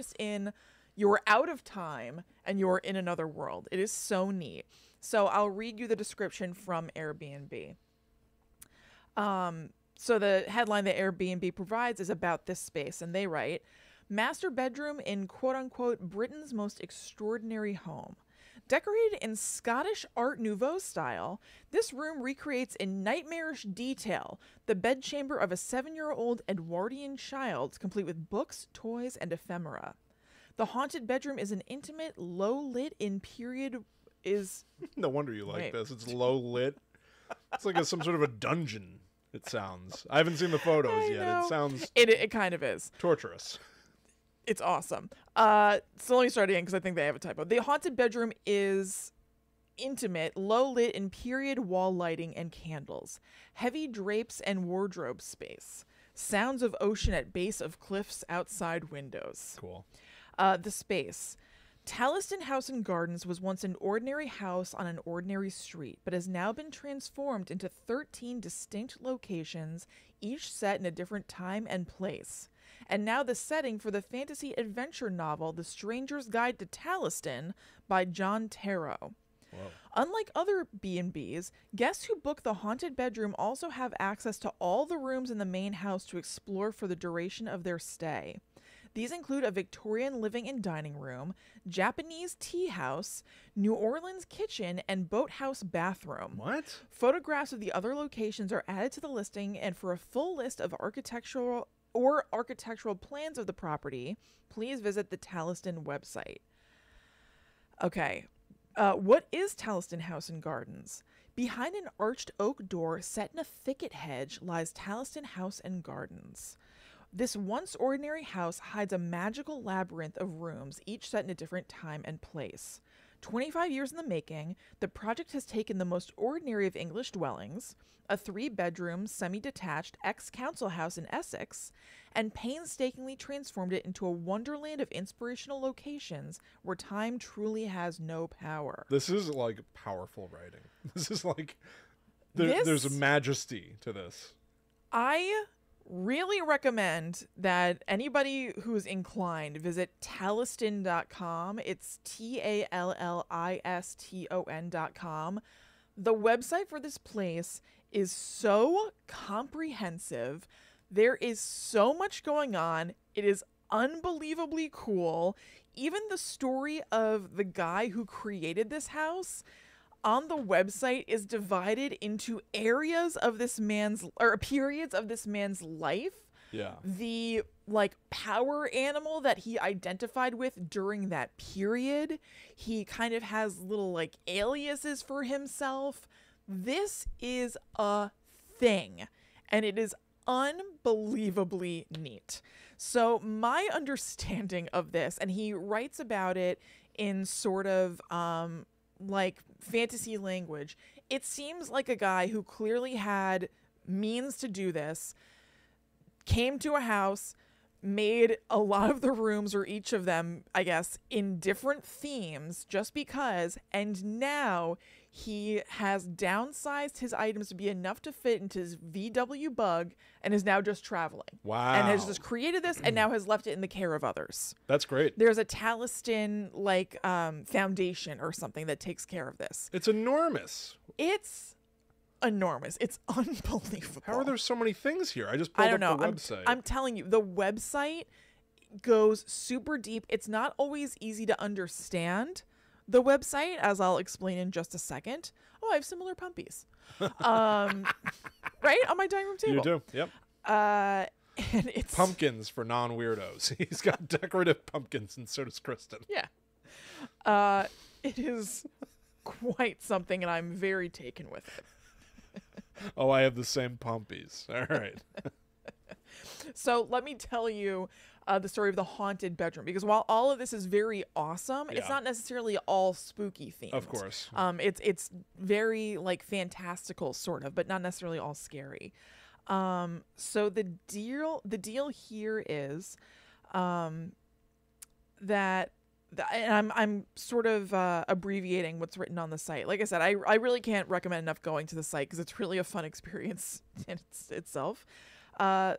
out of time and you're in another world. It is so neat. So I'll read you the description from Airbnb. So the headline that Airbnb provides is about this space, and they write, master bedroom in quote-unquote Britain's most extraordinary home. Decorated in Scottish Art Nouveau style, this room recreates in nightmarish detail the bedchamber of a 7-year-old Edwardian child, complete with books, toys, and ephemera. The haunted bedroom is an intimate, low-lit in period is... No wonder you like this. It's low lit. It's like some sort of a dungeon, it sounds. I haven't seen the photos yet. Know. It sounds... It kind of is. torturous. It's awesome. So let me start again because I think they have a typo. The haunted bedroom is intimate, low-lit in period wall lighting and candles. Heavy drapes and wardrobe space. Sounds of ocean at base of cliffs outside windows. Cool. The space. Taliston House and Gardens was once an ordinary house on an ordinary street, but has now been transformed into 13 distinct locations, each set in a different time and place. And now the setting for the fantasy adventure novel The Stranger's Guide to Taliston by John Tarrow. Whoa. Unlike other B&Bs, guests who book the haunted bedroom also have access to all the rooms in the main house to explore for the duration of their stay. These include a Victorian living and dining room, Japanese tea house, New Orleans kitchen, and boathouse bathroom. What? Photographs of the other locations are added to the listing, and for a full list of architectural plans of the property, please visit the Taliston website. Okay. What is Taliston House and Gardens? Behind an arched oak door set in a thicket hedge lies Taliston House and Gardens. This once ordinary house hides a magical labyrinth of rooms, each set in a different time and place. 25 years in the making, the project has taken the most ordinary of English dwellings, a 3-bedroom, semi-detached ex-council house in Essex, and painstakingly transformed it into a wonderland of inspirational locations where time truly has no power. This is like powerful writing. This is like there's a majesty to this. I really recommend that anybody who's inclined visit taliston.com. It's TALLISTON.com. The website for this place is so comprehensive. There is so much going on. It is unbelievably cool. Even the story of the guy who created this house on the website is divided into areas of this man's, or periods of this man's life. Yeah. The power animal that he identified with during that period. He kind of has little aliases for himself. This is a thing, and it is unbelievably neat. So my understanding of this, and he writes about it in sort of like fantasy language. It seems like a guy who clearly had means to do this, came to a house, made a lot of the rooms, or each of them, I guess, in different themes just because, and now he has downsized his items to be enough to fit into his VW Bug and is now just traveling. Wow. And has just created this and now has left it in the care of others. That's great. There's a Talistan like foundation or something that takes care of this. It's enormous. It's enormous. It's unbelievable. How are there so many things here? I just pulled up the website. I'm telling you, the website goes super deep. It's not always easy to understand the website, as I'll explain in just a second. Oh, I have similar pumpies. Right? On my dining room table. You do, yep. And it's pumpkins for non-weirdos. He's got decorative pumpkins, and so does Kristen. Yeah. It is quite something, and I'm very taken with it. Oh, I have the same pumpies. All right. So let me tell you the story of the haunted bedroom, because while all of this is very awesome, it's not necessarily all spooky themed. Of course. It's very like fantastical sort of, but not necessarily all scary. So the deal here is that and I'm sort of abbreviating what's written on the site. Like I said, I really can't recommend enough going to the site because it's really a fun experience in itself.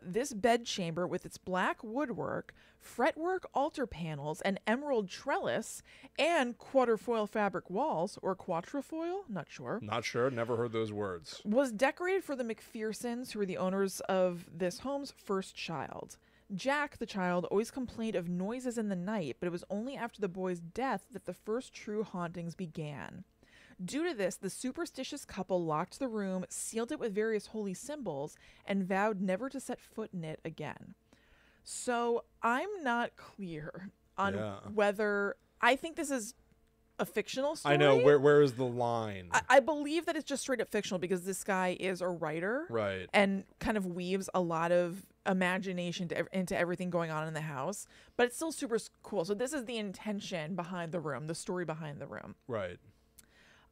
This bed chamber with its black woodwork, fretwork altar panels, and emerald trellis, and quatrefoil fabric walls, or quatrefoil, not sure. Not sure, never heard those words. Was decorated for the McPhersons, who were the owners of this home's first child. Jack, the child, always complained of noises in the night, but it was only after the boy's death that the first true hauntings began. Due to this, the superstitious couple locked the room, sealed it with various holy symbols, and vowed never to set foot in it again. So I'm not clear on whether... I think this is a fictional story. I know. Where is the line? I believe that it's just straight up fictional because this guy is a writer. Right. And kind of weaves a lot of imagination into everything going on in the house. But it's still super cool. So this is the intention behind the room, the story behind the room. Right.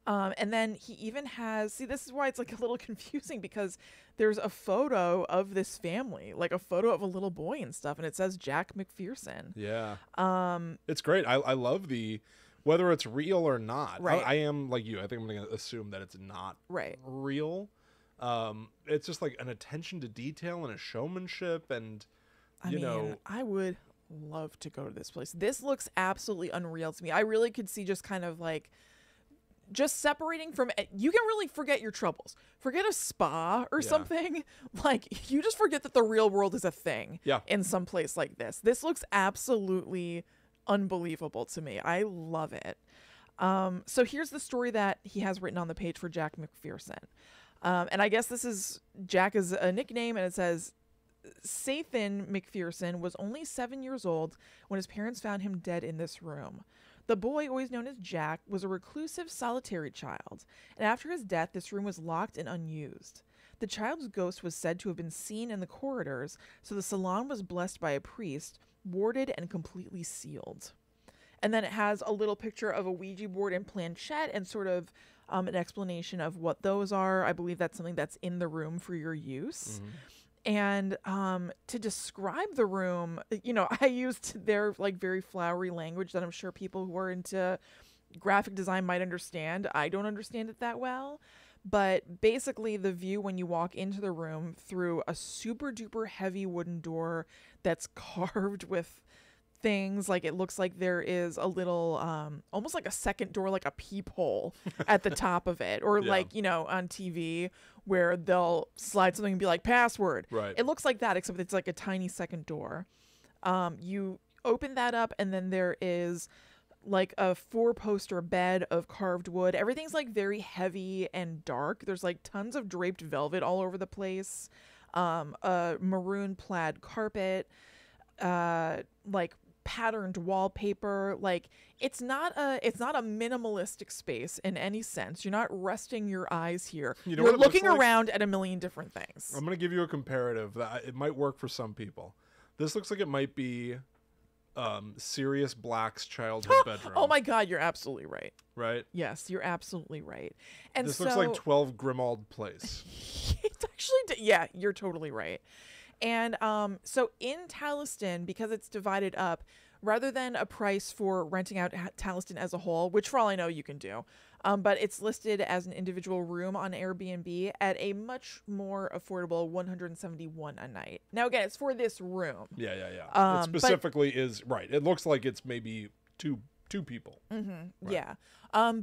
And then he even has, see, this is why it's like a little confusing because there's a photo of this family, like a photo of a little boy and stuff. And it says Jack McPherson. Yeah. It's great. I love whether it's real or not. Right. I am like you. I think I'm going to assume that it's not real. It's just like an attention to detail and a showmanship. And, you know, I would love to go to this place. This looks absolutely unreal to me. I really could see just kind of like, just separating from you can really forget your troubles. Forget a spa or something. Like you just forget that the real world is a thing in some place like this. This looks absolutely unbelievable to me. I love it. So here's the story that he has written on the page for Jack McPherson. And I guess this is Jack is a nickname, and it says Sathan McPherson was only 7 years old when his parents found him dead in this room. The boy, always known as Jack, was a reclusive, solitary child, and after his death, this room was locked and unused. The child's ghost was said to have been seen in the corridors, so the salon was blessed by a priest, warded and completely sealed. And then it has a little picture of a Ouija board and planchette and sort of an explanation of what those are. I believe that's something that's in the room for your use. Mm-hmm. And to describe the room, you know, I used their like very flowery language that I'm sure people who are into graphic design might understand. I don't understand it that well. But basically the view when you walk into the room through a super duper heavy wooden door that's carved with things, like it looks like there is a little almost like a second door, like a peephole at the top of it, or like, you know, on TV where they'll slide something and be like password. Right. It looks like that, except it's like a tiny second door. You open that up and then there is like a 4-poster bed of carved wood. Everything's like very heavy and dark. There's like tons of draped velvet all over the place. A maroon plaid carpet, like patterned wallpaper. Like it's not a minimalistic space in any sense. You're not resting your eyes here. You're looking around at a million different things. I'm going to give you a comparative that it might work for some people. This looks like it might be Sirius Black's childhood bedroom. Oh my God, you're absolutely right. Right? Yes, you're absolutely right. And This so, looks like 12 Grimald Place. it's actually, yeah, you're totally right. And so in Talistan, because it's divided up, rather than a price for renting out Talistan as a whole, which for all I know you can do, but it's listed as an individual room on Airbnb at a much more affordable $171 a night. Now again, it's for this room. Yeah. It specifically is right. It looks like it's maybe two people. Mm-hmm, right. Yeah.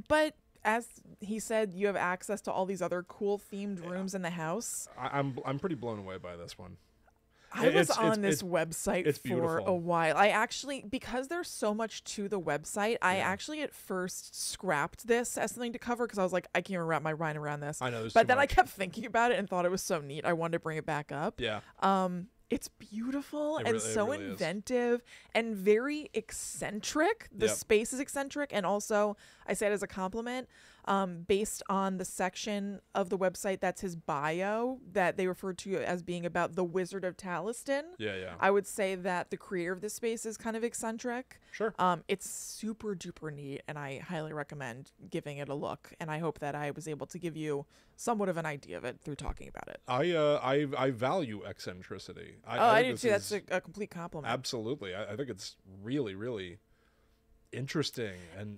But as he said, you have access to all these other cool themed rooms in the house. I'm pretty blown away by this one. I was on this website for beautiful. a while. I actually, because there's so much to the website, I actually at first scrapped this as something to cover because I was like, I can't even wrap my mind around this. I know. But then I kept thinking about it and thought it was so neat. I wanted to bring it back up. Yeah. It's beautiful and really so is. inventive and very eccentric. The space is eccentric, and also I say it as a compliment, based on the section of the website that's his bio that they refer to as being about the Wizard of Talistan. Yeah. I would say that the creator of this space is kind of eccentric. Sure. It's super duper neat, and I highly recommend giving it a look. And I hope that I was able to give you somewhat of an idea of it through talking about it. I value eccentricity. I do too. That's a complete compliment. Absolutely. I think it's really, really interesting and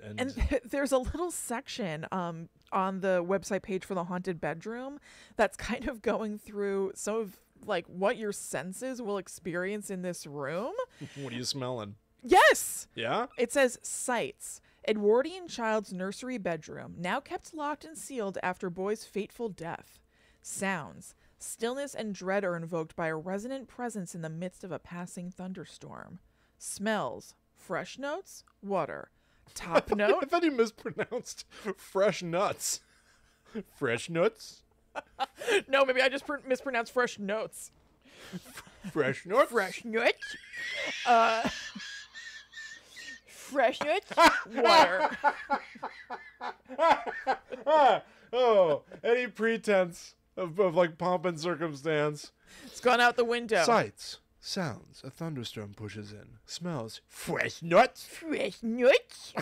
there's a little section on the website page for the haunted bedroom that's kind of going through some of like what your senses will experience in this room. What are you smelling? Yes. Yeah. It says sights. Edwardian child's nursery bedroom, now kept locked and sealed after boy's fateful death. Sounds. Stillness and dread are invoked by a resonant presence in the midst of a passing thunderstorm. Smells. Fresh notes. Water. Top note. I thought you mispronounced fresh nuts. Fresh nuts? No, maybe I just mispronounced fresh notes. Fresh nuts? Fresh nuts. Fresh nuts. Water. Oh, any pretense of like pomp and circumstance. It's gone out the window. Sights, sounds, a thunderstorm pushes in. Smells, fresh nuts. Fresh nuts.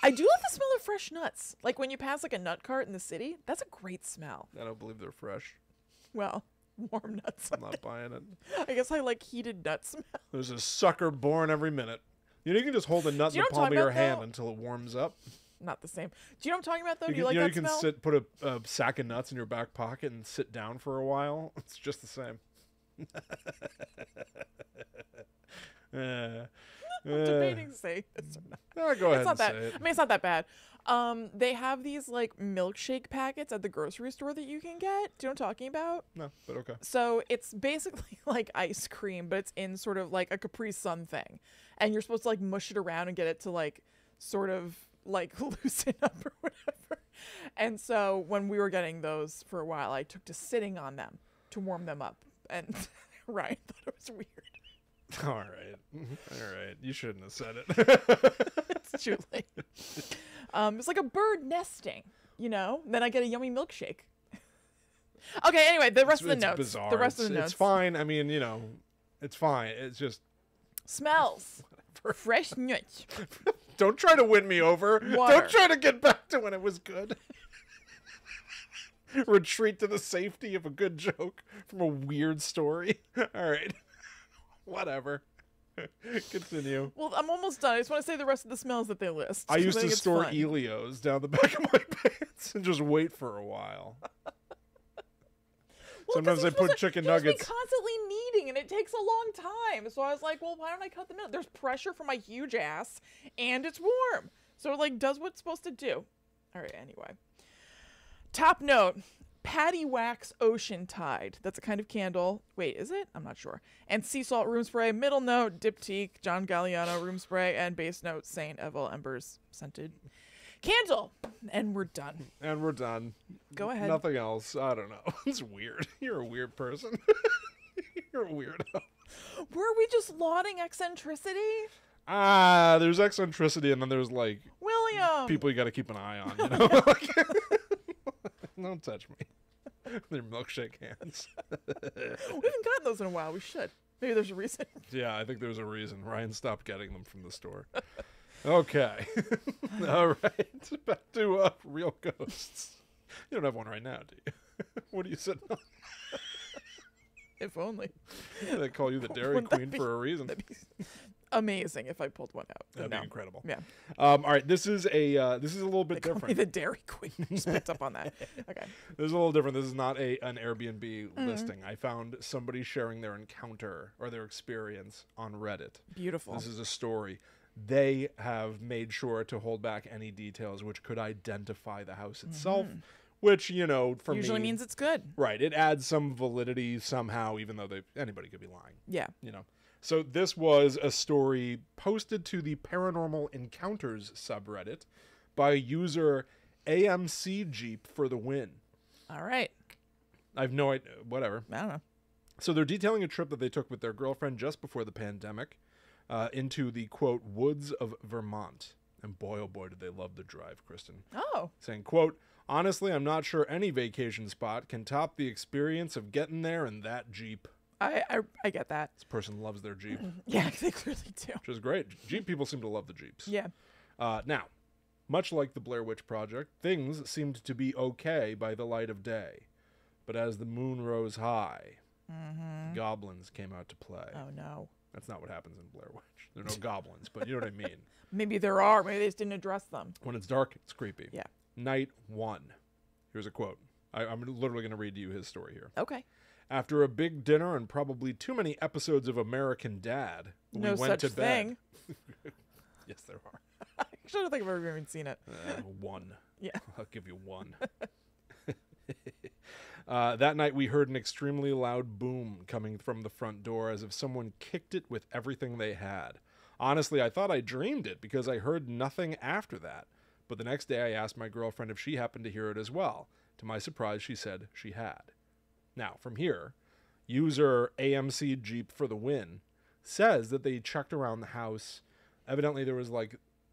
I do love the smell of fresh nuts. Like when you pass like a nut cart in the city, that's a great smell. I don't believe they're fresh. Well, warm nuts. I'm not buying it. I guess I like heated nut smell. There's a sucker born every minute. You can just hold a nut in the palm of your hand until it warms up. Not the same. Do you know what I'm talking about, though? You Do you like that smell? You can put a sack of nuts in your back pocket and sit down for a while. It's just the same. I'm debating to say it's not. Go ahead it's not and that, say it. I mean, it's not that bad. They have these like milkshake packets at the grocery store that you can get. Do you know what I'm talking about? No, but okay. So it's basically like ice cream, but it's in sort of like a Capri Sun thing. And you're supposed to like mush it around and get it to like sort of like loosen up or whatever. And so when we were getting those for a while, I took to sitting on them to warm them up. And Ryan thought it was weird. All right. You shouldn't have said it. It's too late. It's like a bird nesting, you know? Then I get a yummy milkshake. Okay, anyway, the rest of the notes. Bizarre. The rest of the notes. It's fine. I mean, it's fine. It's just smells. Fresh nuts. Don't try to win me over. Water. Don't try to get back to when it was good. Retreat to the safety of a good joke from a weird story. All right. Whatever. Continue. Well, I'm almost done. I just want to say the rest of the smells that they list. I used to think it's store fun. Elios down the back of my pants and just wait for a while. Well, Sometimes I put chicken nuggets. Be constantly kneading, and it takes a long time. So I was like, well, why don't I cut them out? There's pressure from my huge ass, and it's warm. So it like does what it's supposed to do. All right, anyway. Top note. Patty Wax Ocean Tide. That's a kind of candle. Wait, is it? I'm not sure. And sea salt room spray. Middle note, Diptyque, John Galliano room spray. And base note, St. Evel Embers scented candle. And we're done. Go ahead. Nothing else. I don't know. It's weird. You're a weird person. You're a weirdo. Were we just lauding eccentricity? There's eccentricity, and then there's like William. people you got to keep an eye on. You know? Don't touch me. They're milkshake hands. We haven't gotten those in a while. We should. Maybe there's a reason. Yeah, I think there's a reason. Ryan stopped getting them from the store. Okay. All right. Back to real ghosts. You don't have one right now, do you? What are you sitting on? If only. They call you the Dairy Queen for a reason. That'd be amazing if I pulled one out. That'd be incredible. Yeah. All right. This is a little bit They call me different. the Dairy Queen. Just picked up on that. Okay. This is a little different. This is not an Airbnb listing. I found somebody sharing their encounter or their experience on Reddit. Beautiful. This is a story. They have made sure to hold back any details which could identify the house itself, which, for Usually me means it's good. right. It adds some validity somehow, even though anybody could be lying. Yeah. So this was a story posted to the Paranormal Encounters subreddit by user AMC Jeep for the win. All right. I have no idea. Whatever. I don't know. So they're detailing a trip that they took with their girlfriend just before the pandemic into the, quote, woods of Vermont. And boy, oh boy, did they love the drive, Kristen. Oh. Saying, quote, honestly, I'm not sure any vacation spot can top the experience of getting there in that Jeep. I get that. This person loves their Jeep, Yeah, they clearly do. which is great. Jeep people seem to love the Jeeps. Yeah. Now, much like the Blair Witch Project, things seemed to be okay by the light of day. But as the moon rose high, goblins came out to play. Oh, no. That's not what happens in Blair Witch. There are no goblins, but you know what I mean. Maybe there are. Maybe they just didn't address them. When it's dark, it's creepy. Yeah. Night 1. Here's a quote. I'm literally going to read you his story here. Okay. After a big dinner and probably too many episodes of American Dad, we went such to bed. thing. Yes, there are. Actually, I don't think I've ever even seen it. One. Yeah. I'll give you one. That night, we heard an extremely loud boom coming from the front door as if someone kicked it with everything they had. Honestly, I thought I dreamed it because I heard nothing after that. But the next day, I asked my girlfriend if she happened to hear it as well. To my surprise, she said she had. Now, from here, user AMC Jeep for the win says that they checked around the house. Evidently, there was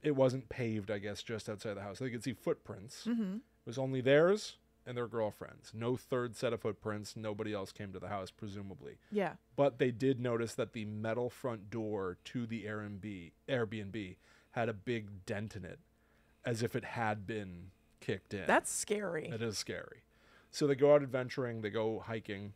it wasn't paved, I guess, just outside the house. They could see footprints. Mm-hmm. It was only theirs and their girlfriend's. No third set of footprints. Nobody else came to the house, presumably. Yeah. But they did notice that the metal front door to the Airbnb had a big dent in it, as if it had been kicked in. That's scary. It is scary. So they go out adventuring. They go hiking.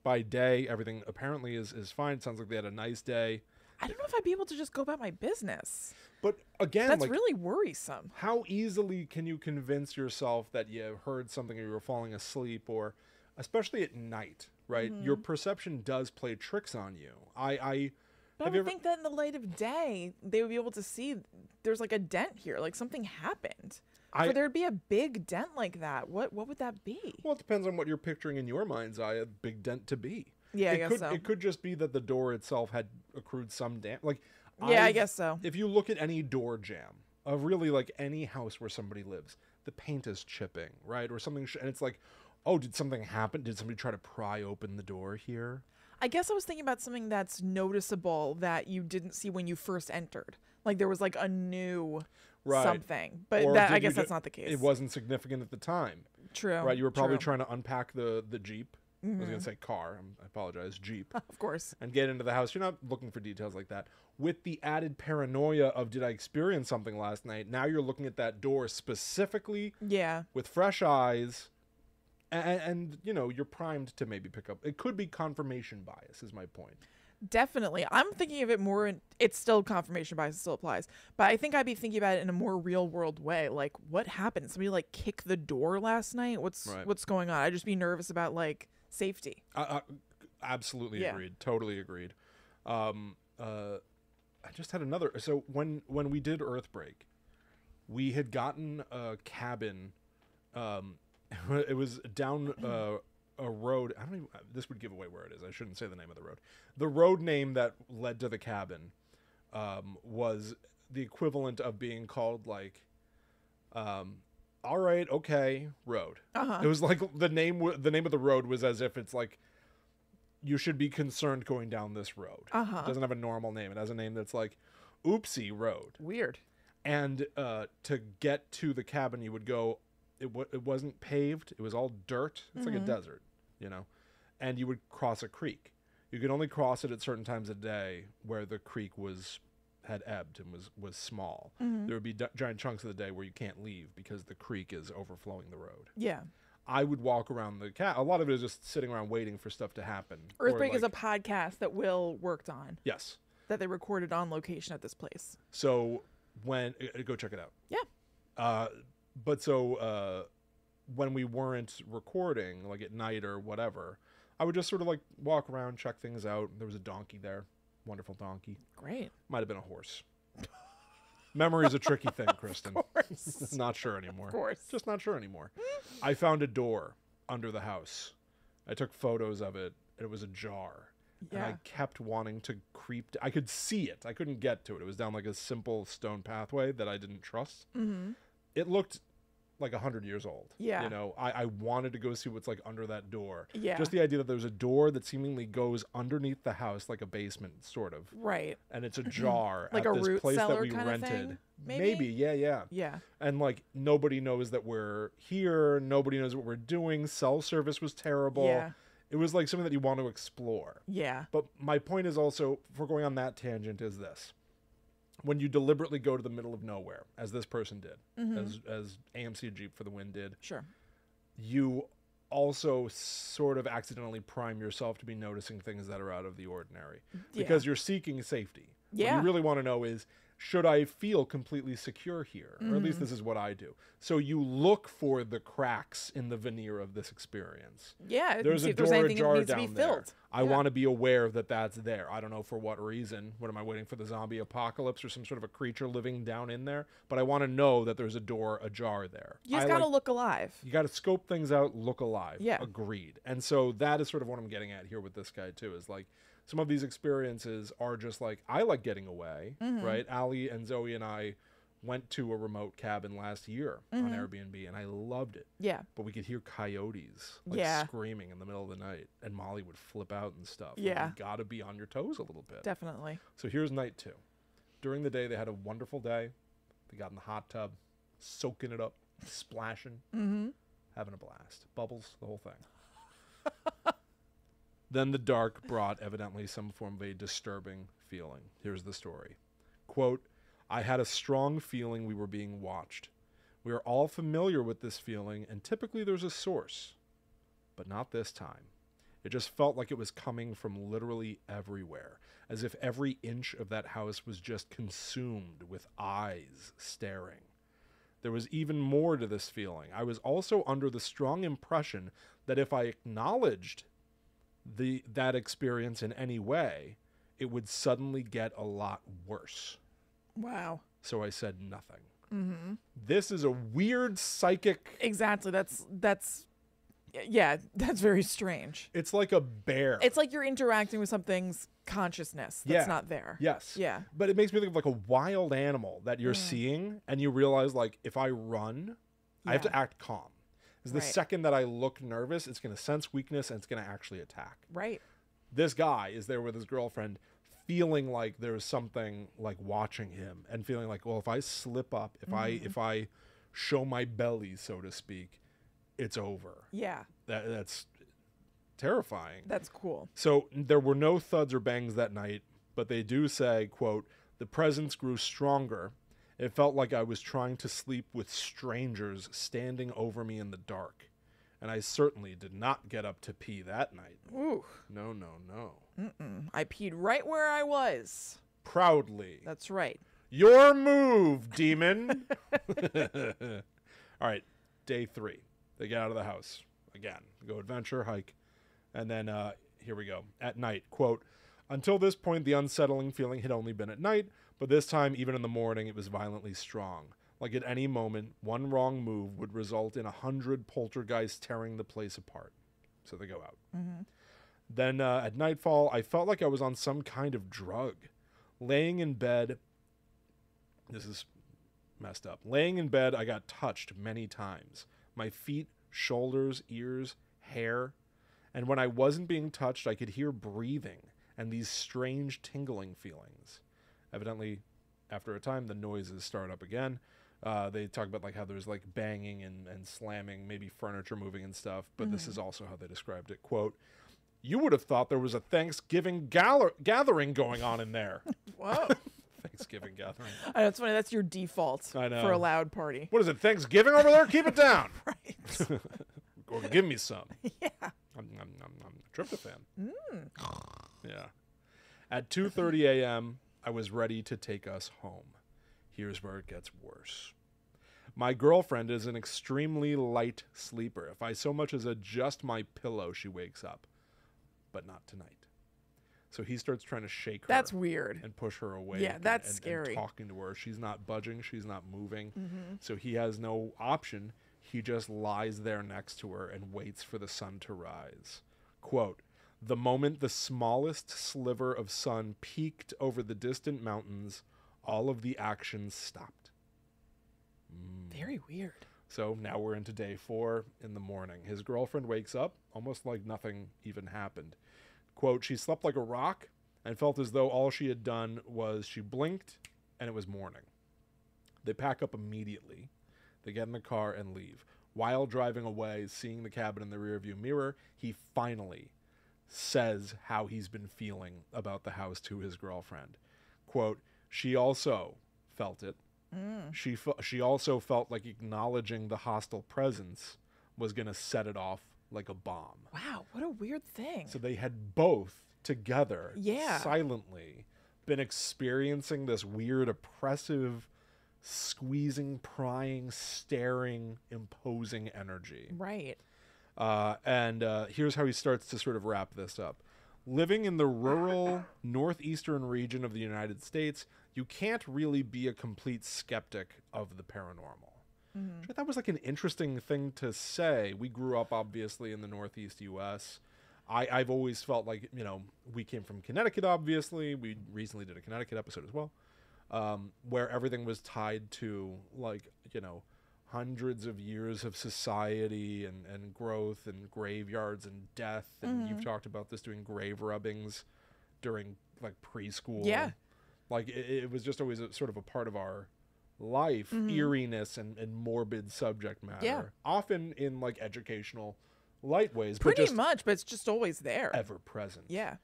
By day, everything apparently is fine. Sounds like they had a nice day. I don't know if I'd be able to just go about my business. But again, That's really worrisome. how easily can you convince yourself that you heard something or you were falling asleep, or especially at night, right? Your perception does play tricks on you. But I would think that in the light of day, they would be able to see there's a dent here, something happened. For there to be a big dent like that, what would that be? Well, it depends on what you're picturing in your mind's eye a big dent to be. Yeah, I guess so. It could just be that the door itself had accrued some damage. I guess so. If you look at any door jam of really any house where somebody lives, the paint is chipping, right? Or something, and it's oh, did something happen? Did somebody try to pry open the door here? I guess I was thinking about something that's noticeable that you didn't see when you first entered. There was a new something. But I guess that's not the case. It wasn't significant at the time. True. Right, you were probably trying to unpack the Jeep. I was going to say car. I apologize. Jeep. Of course. And get into the house. You're not looking for details like that. With the added paranoia of, did I experience something last night? Now you're looking at that door specifically. Yeah. With fresh eyes. And you're primed to maybe pick up. It could be confirmation bias is my point. Definitely. I'm thinking of it more it's still confirmation bias, it still applies. But I think I'd be thinking about it in a more real world way. What happened? Somebody kick the door last night? What's going on? I'd just be nervous about safety. Absolutely agreed. Totally agreed. I just had another. So when we did Earthbreak, we had gotten a cabin. It was down a road. I don't even. This would give away where it is. I shouldn't say the name of the road. The road name that led to the cabin was the equivalent of being called all right, okay, road. It was the name of the road was as if it's you should be concerned going down this road. It doesn't have a normal name. It has a name that's Oopsie Road. Weird. And to get to the cabin, you would go. It wasn't paved. It was all dirt. It's like a desert, and you would cross a creek. You could only cross it at certain times of day where the creek had ebbed and was small. There would be giant chunks of the day where you can't leave because the creek is overflowing the road. Yeah. I would walk around a lot of it is just sitting around waiting for stuff to happen. Earthquake is a podcast that Will worked on. Yes. That they recorded on location at this place. So go check it out. Yeah. When we weren't recording, like at night or whatever, I would just sort of like walk around, check things out. There was a donkey there. Wonderful donkey. Great. Might have been a horse. Memory is a tricky thing, Kristen. Of course. Not sure anymore. Of course. Just not sure anymore. I found a door under the house. I took photos of it. It was ajar. Yeah. And I kept wanting to creep. I could see it. I couldn't get to it. It was down like a simple stone pathway that I didn't trust. Mm-hmm. It looked like 100 years old. Yeah. You know, I wanted to go see what's like under that door. Yeah. Just the idea that there's a door that seemingly goes underneath the house like a basement, sort of. Right. And it's ajar Like at a this root place that cellar we kind of rented. thing, maybe? Yeah. Yeah. And like nobody knows that we're here. Nobody knows what we're doing. Cell service was terrible. Yeah. It was like something that you want to explore. Yeah. But my point is also, for going on that tangent, is this. When you deliberately go to the middle of nowhere, as this person did, as AMC Jeep for the Win did, Sure. you also sort of accidentally prime yourself to be noticing things that are out of the ordinary. Because you're seeking safety. Yeah. What you really want to know is, should I feel completely secure here? Or at least this is what I do. So you look for the cracks in the veneer of this experience. Yeah. There's see a if there's door anything that ajar needs to be down there. filled. I want to be aware that that's there. I don't know for what reason. What am I waiting for, the zombie apocalypse or some sort of a creature living down in there? But I want to know that there's a door ajar there. You just got to look alive. You got to scope things out, look alive. Yeah. Agreed. And so that is sort of what I'm getting at here with this guy too, is like some of these experiences are just like, I like getting away, right? Allie and Zoe and I went to a remote cabin last year on Airbnb and I loved it. Yeah. But we could hear coyotes like screaming in the middle of the night and Molly would flip out and stuff. Yeah. Like, you got to be on your toes a little bit. Definitely. So here's night 2. During the day, they had a wonderful day. They got in the hot tub, soaking it up, splashing, having a blast. Bubbles, the whole thing. Then the dark brought evidently some form of a disturbing feeling. Here's the story. Quote, I had a strong feeling we were being watched. We are all familiar with this feeling, and typically there's a source. But not this time. It just felt like it was coming from literally everywhere, as if every inch of that house was just consumed with eyes staring. There was even more to this feeling. I was also under the strong impression that if I acknowledged that experience in any way, it would suddenly get a lot worse. Wow. So I said nothing. This is a weird psychic. Exactly. That's very strange. It's like a bear. It's like you're interacting with something's consciousness that's not there. Yes. Yeah. But it makes me think of like a wild animal that you're seeing, and you realize like, if I run, I have to act calm. Because the second that I look nervous, it's going to sense weakness and it's going to actually attack. Right. This guy is there with his girlfriend, feeling like there's something like watching him, and feeling like, well, if I slip up, if I show my belly, so to speak, it's over. Yeah. That's terrifying. That's cool. So there were no thuds or bangs that night, but they do say, quote, the presence grew stronger. It felt like I was trying to sleep with strangers standing over me in the dark. And I certainly did not get up to pee that night. Ooh. No. I peed right where I was. Proudly. That's right. Your move, demon. All right, day 3. They get out of the house. Again, go adventure, hike. And then here we go. At night, quote, until this point, the unsettling feeling had only been at night, but this time, even in the morning, it was violently strong. Like at any moment, one wrong move would result in 100 poltergeists tearing the place apart. So they go out. Then at nightfall, I felt like I was on some kind of drug. Laying in bed, this is messed up. Laying in bed, I got touched many times. My feet, shoulders, ears, hair. And when I wasn't being touched, I could hear breathing and these strange tingling feelings. Evidently, after a time, the noises start up again. They talk about like how there's like banging and slamming, maybe furniture moving and stuff, but this is also how they described it. Quote, You would have thought there was a Thanksgiving gathering going on in there. Whoa. Thanksgiving gathering. I know, it's funny. That's your default I know. for a loud party. What is it, Thanksgiving over there? Keep it down. Right. Or give me some. Yeah. I'm a tryptophan. Yeah. At 2:30 a.m., I was ready to take us home. Here's where it gets worse. My girlfriend is an extremely light sleeper. If I so much as adjust my pillow, she wakes up. But not tonight. So he starts trying to shake her. That's weird. And push her away. Yeah, that's and scary. talking to her. She's not budging. She's not moving. So he has no option. He just lies there next to her and waits for the sun to rise. Quote, the moment the smallest sliver of sun peeked over the distant mountains, all of the action stopped. Very weird. So now we're into day 4 in the morning. His girlfriend wakes up almost like nothing even happened. Quote, she slept like a rock and felt as though all she had done was she blinked and it was morning. They pack up immediately. They get in the car and leave. While driving away, seeing the cabin in the rearview mirror, he finally says how he's been feeling about the house to his girlfriend. Quote, she also felt it. She also felt like acknowledging the hostile presence was going to set it off like a bomb. Wow, what a weird thing. So they had both together, Yeah. silently, been experiencing this weird, oppressive, squeezing, prying, staring, imposing energy. Right. And here's how he starts to sort of wrap this up. Living in the rural northeastern region of the United States, you can't really be a complete skeptic of the paranormal. I thought was like an interesting thing to say. We grew up, obviously, in the Northeast U.S. I've always felt like, you know, we came from Connecticut, obviously. We recently did a Connecticut episode as well, where everything was tied to, like, you know, hundreds of years of society and growth and graveyards and death. And you've talked about this, doing grave rubbings during, like, preschool. Yeah. Like, it was just always sort of a part of our life, eeriness and morbid subject matter. Yeah. Often in, like, educational light ways. Pretty but just much, but it's just always there. ever present. Yeah.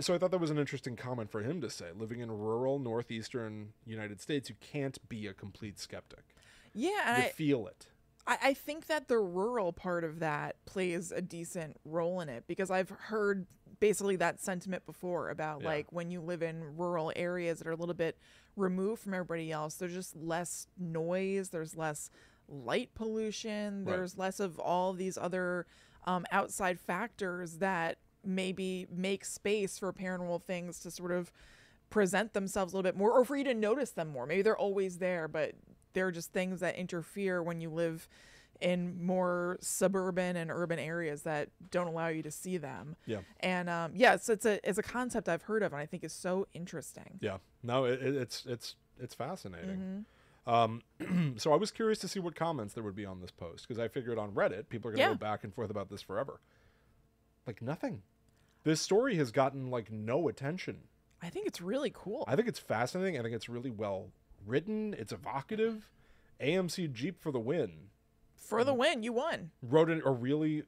So I thought that was an interesting comment for him to say. Living in rural northeastern United States, you can't be a complete skeptic. Yeah, and You feel it. I think that the rural part of that plays a decent role in it, because I've heard basically that sentiment before about like when you live in rural areas that are a little bit removed from everybody else, there's just less noise, there's less light pollution, there's less of all these other outside factors that maybe make space for paranormal things to sort of present themselves a little bit more, or for you to notice them more. Maybe they're always there, but they're just things that interfere when you live in more suburban and urban areas that don't allow you to see them. Yeah. And so it's a concept I've heard of, and I think is so interesting. Yeah. No, it's fascinating. So I was curious to see what comments there would be on this post, because I figured on Reddit people are going to go back and forth about this forever. Like, nothing. This story has gotten like no attention. I think it's really cool. I think it's fascinating. I think it's really well written. It's evocative. AMC Jeep for the win. For the win, you won. Wrote a really,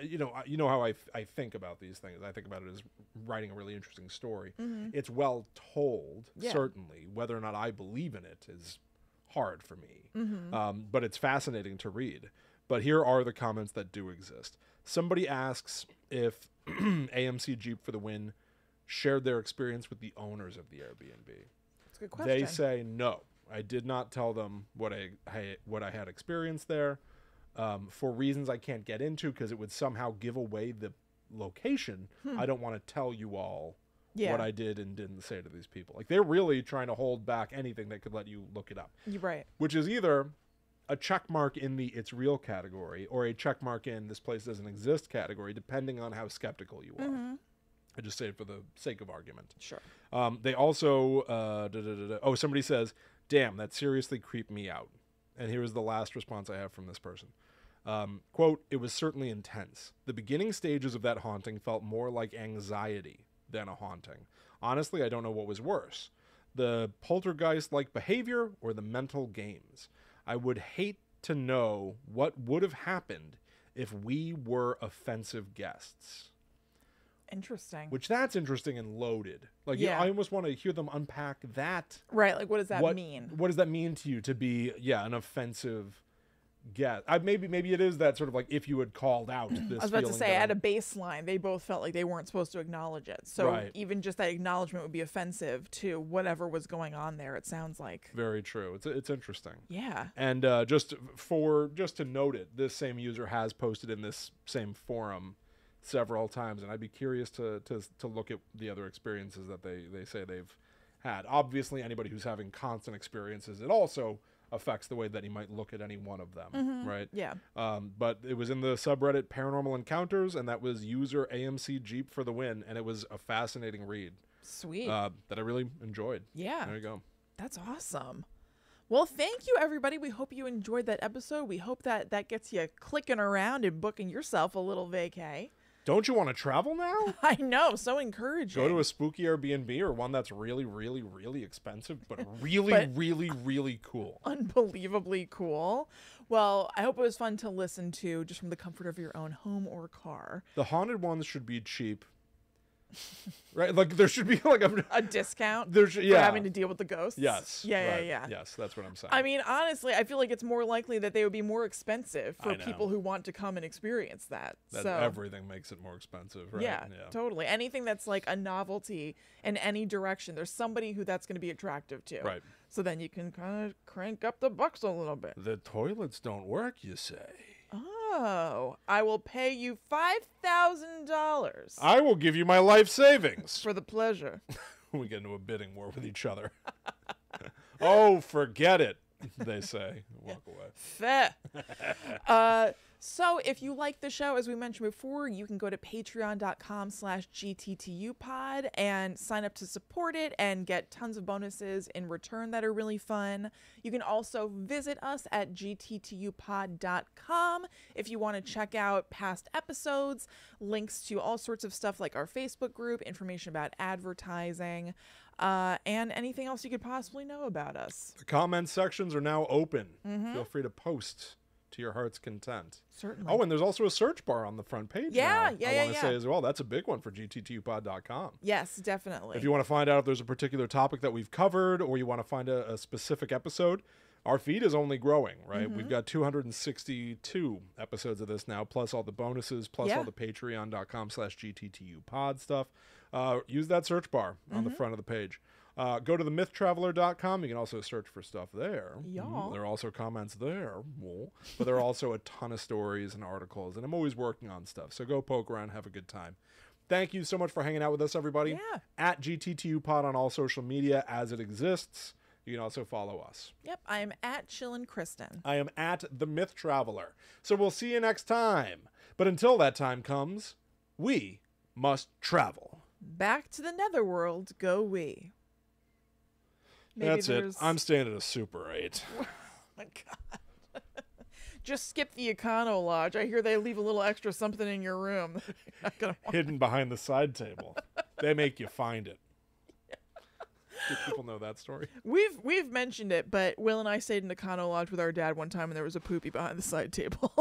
you know how I think about these things. I think about it as writing a really interesting story. It's well told, certainly. Whether or not I believe in it is hard for me. But it's fascinating to read. But here are the comments that do exist. Somebody asks if AMC Jeep for the win shared their experience with the owners of the Airbnb. That's a good question. They say no. I did not tell them what I had experienced there, for reasons I can't get into, because it would somehow give away the location. I don't want to tell you all what I did and didn't say to these people. Like, they're really trying to hold back anything that could let you look it up. You're right. Which is either a check mark in the it's real category or a check mark in this place doesn't exist category, depending on how skeptical you are. I just say it for the sake of argument. Sure. They also, somebody says, damn, that seriously creeped me out. And here's the last response I have from this person. Quote, it was certainly intense. The beginning stages of that haunting felt more like anxiety than a haunting. Honestly, I don't know what was worse, the poltergeist-like behavior or the mental games. I would hate to know what would have happened if we were offensive guests. Interesting. Which that's interesting and loaded. Like, Yeah. I almost want to hear them unpack that. Right. Like, what does that mean? What does that mean to you to be, an offensive guess? Maybe it is that sort of like if you had called out this. I was about to feeling say, that at a baseline, they both felt like they weren't supposed to acknowledge it. So Right. even just that acknowledgement would be offensive to whatever was going on there, it sounds like. Very true. It's interesting. Yeah. And just to note it, this same user has posted in this same forum several times, and I'd be curious to look at the other experiences that they say they've had. Obviously, anybody who's having constant experiences, it also affects the way that he might look at any one of them, right? Yeah. But it was in the subreddit Paranormal Encounters, and that was user AMC Jeep for the win, and it was a fascinating read Sweet. that I really enjoyed. Yeah. There you go. That's awesome. Well, thank you, everybody. We hope you enjoyed that episode. We hope that gets you clicking around and booking yourself a little vacay. Don't you want to travel now? I know. So encouraging. Go to a spooky Airbnb or one that's really, really, really expensive, but really, really, really cool. Unbelievably cool. Well, I hope it was fun to listen to just from the comfort of your own home or car. The haunted ones should be cheap. Right? Like there should be like a discount for having to deal with the ghosts. Yes. Yeah, right. yeah. Yes, that's what I'm saying. I mean, honestly, I feel like it's more likely that they would be more expensive for I know. people who want to come and experience that. That so everything makes it more expensive, right? yeah, totally. Anything that's like a novelty in any direction, there's somebody who that's going to be attractive to. Right. So then you can kind of crank up the bucks a little bit. The toilets don't work, you say. Oh, I will pay you $5,000 I will give you my life savings. for the pleasure. We get into a bidding war with each other. Oh, forget it, they say. Walk away. Fair. So if you like the show, as we mentioned before, you can go to patreon.com/GTTUpod and sign up to support it and get tons of bonuses in return that are really fun. You can also visit us at gttupod.com if you want to check out past episodes, links to all sorts of stuff like our Facebook group, information about advertising, and anything else you could possibly know about us. The comment sections are now open. Feel free to post to your heart's content. Certainly. Oh, and there's also a search bar on the front page Yeah, now. yeah, I yeah, want to say as well, that's a big one for gttupod.com. Yes, definitely. If you want to find out if there's a particular topic that we've covered or you want to find a specific episode, our feed is only growing, right? We've got 262 episodes of this now, plus all the bonuses, plus all the patreon.com/gttupod stuff. Use that search bar on the front of the page. Go to themythtraveler.com. You can also search for stuff there. Yeah. There are also comments there. But there are also a ton of stories and articles, and I'm always working on stuff. So go poke around, have a good time. Thank you so much for hanging out with us, everybody. Yeah. At GTTUpod on all social media as it exists. You can also follow us. Yep, I'm at Chillin' Kristen. I am at The Myth Traveler. So we'll see you next time. But until that time comes, we must travel. Back to the netherworld go we. Maybe That's it. I'm staying at a Super 8. Oh my God. Just skip the Econo Lodge. I hear they leave a little extra something in your room. You're not gonna want. Hidden behind the side table. They make you find it. Do people know that story? We've mentioned it, but Will and I stayed in the Econo Lodge with our dad one time, and there was a poopy behind the side table.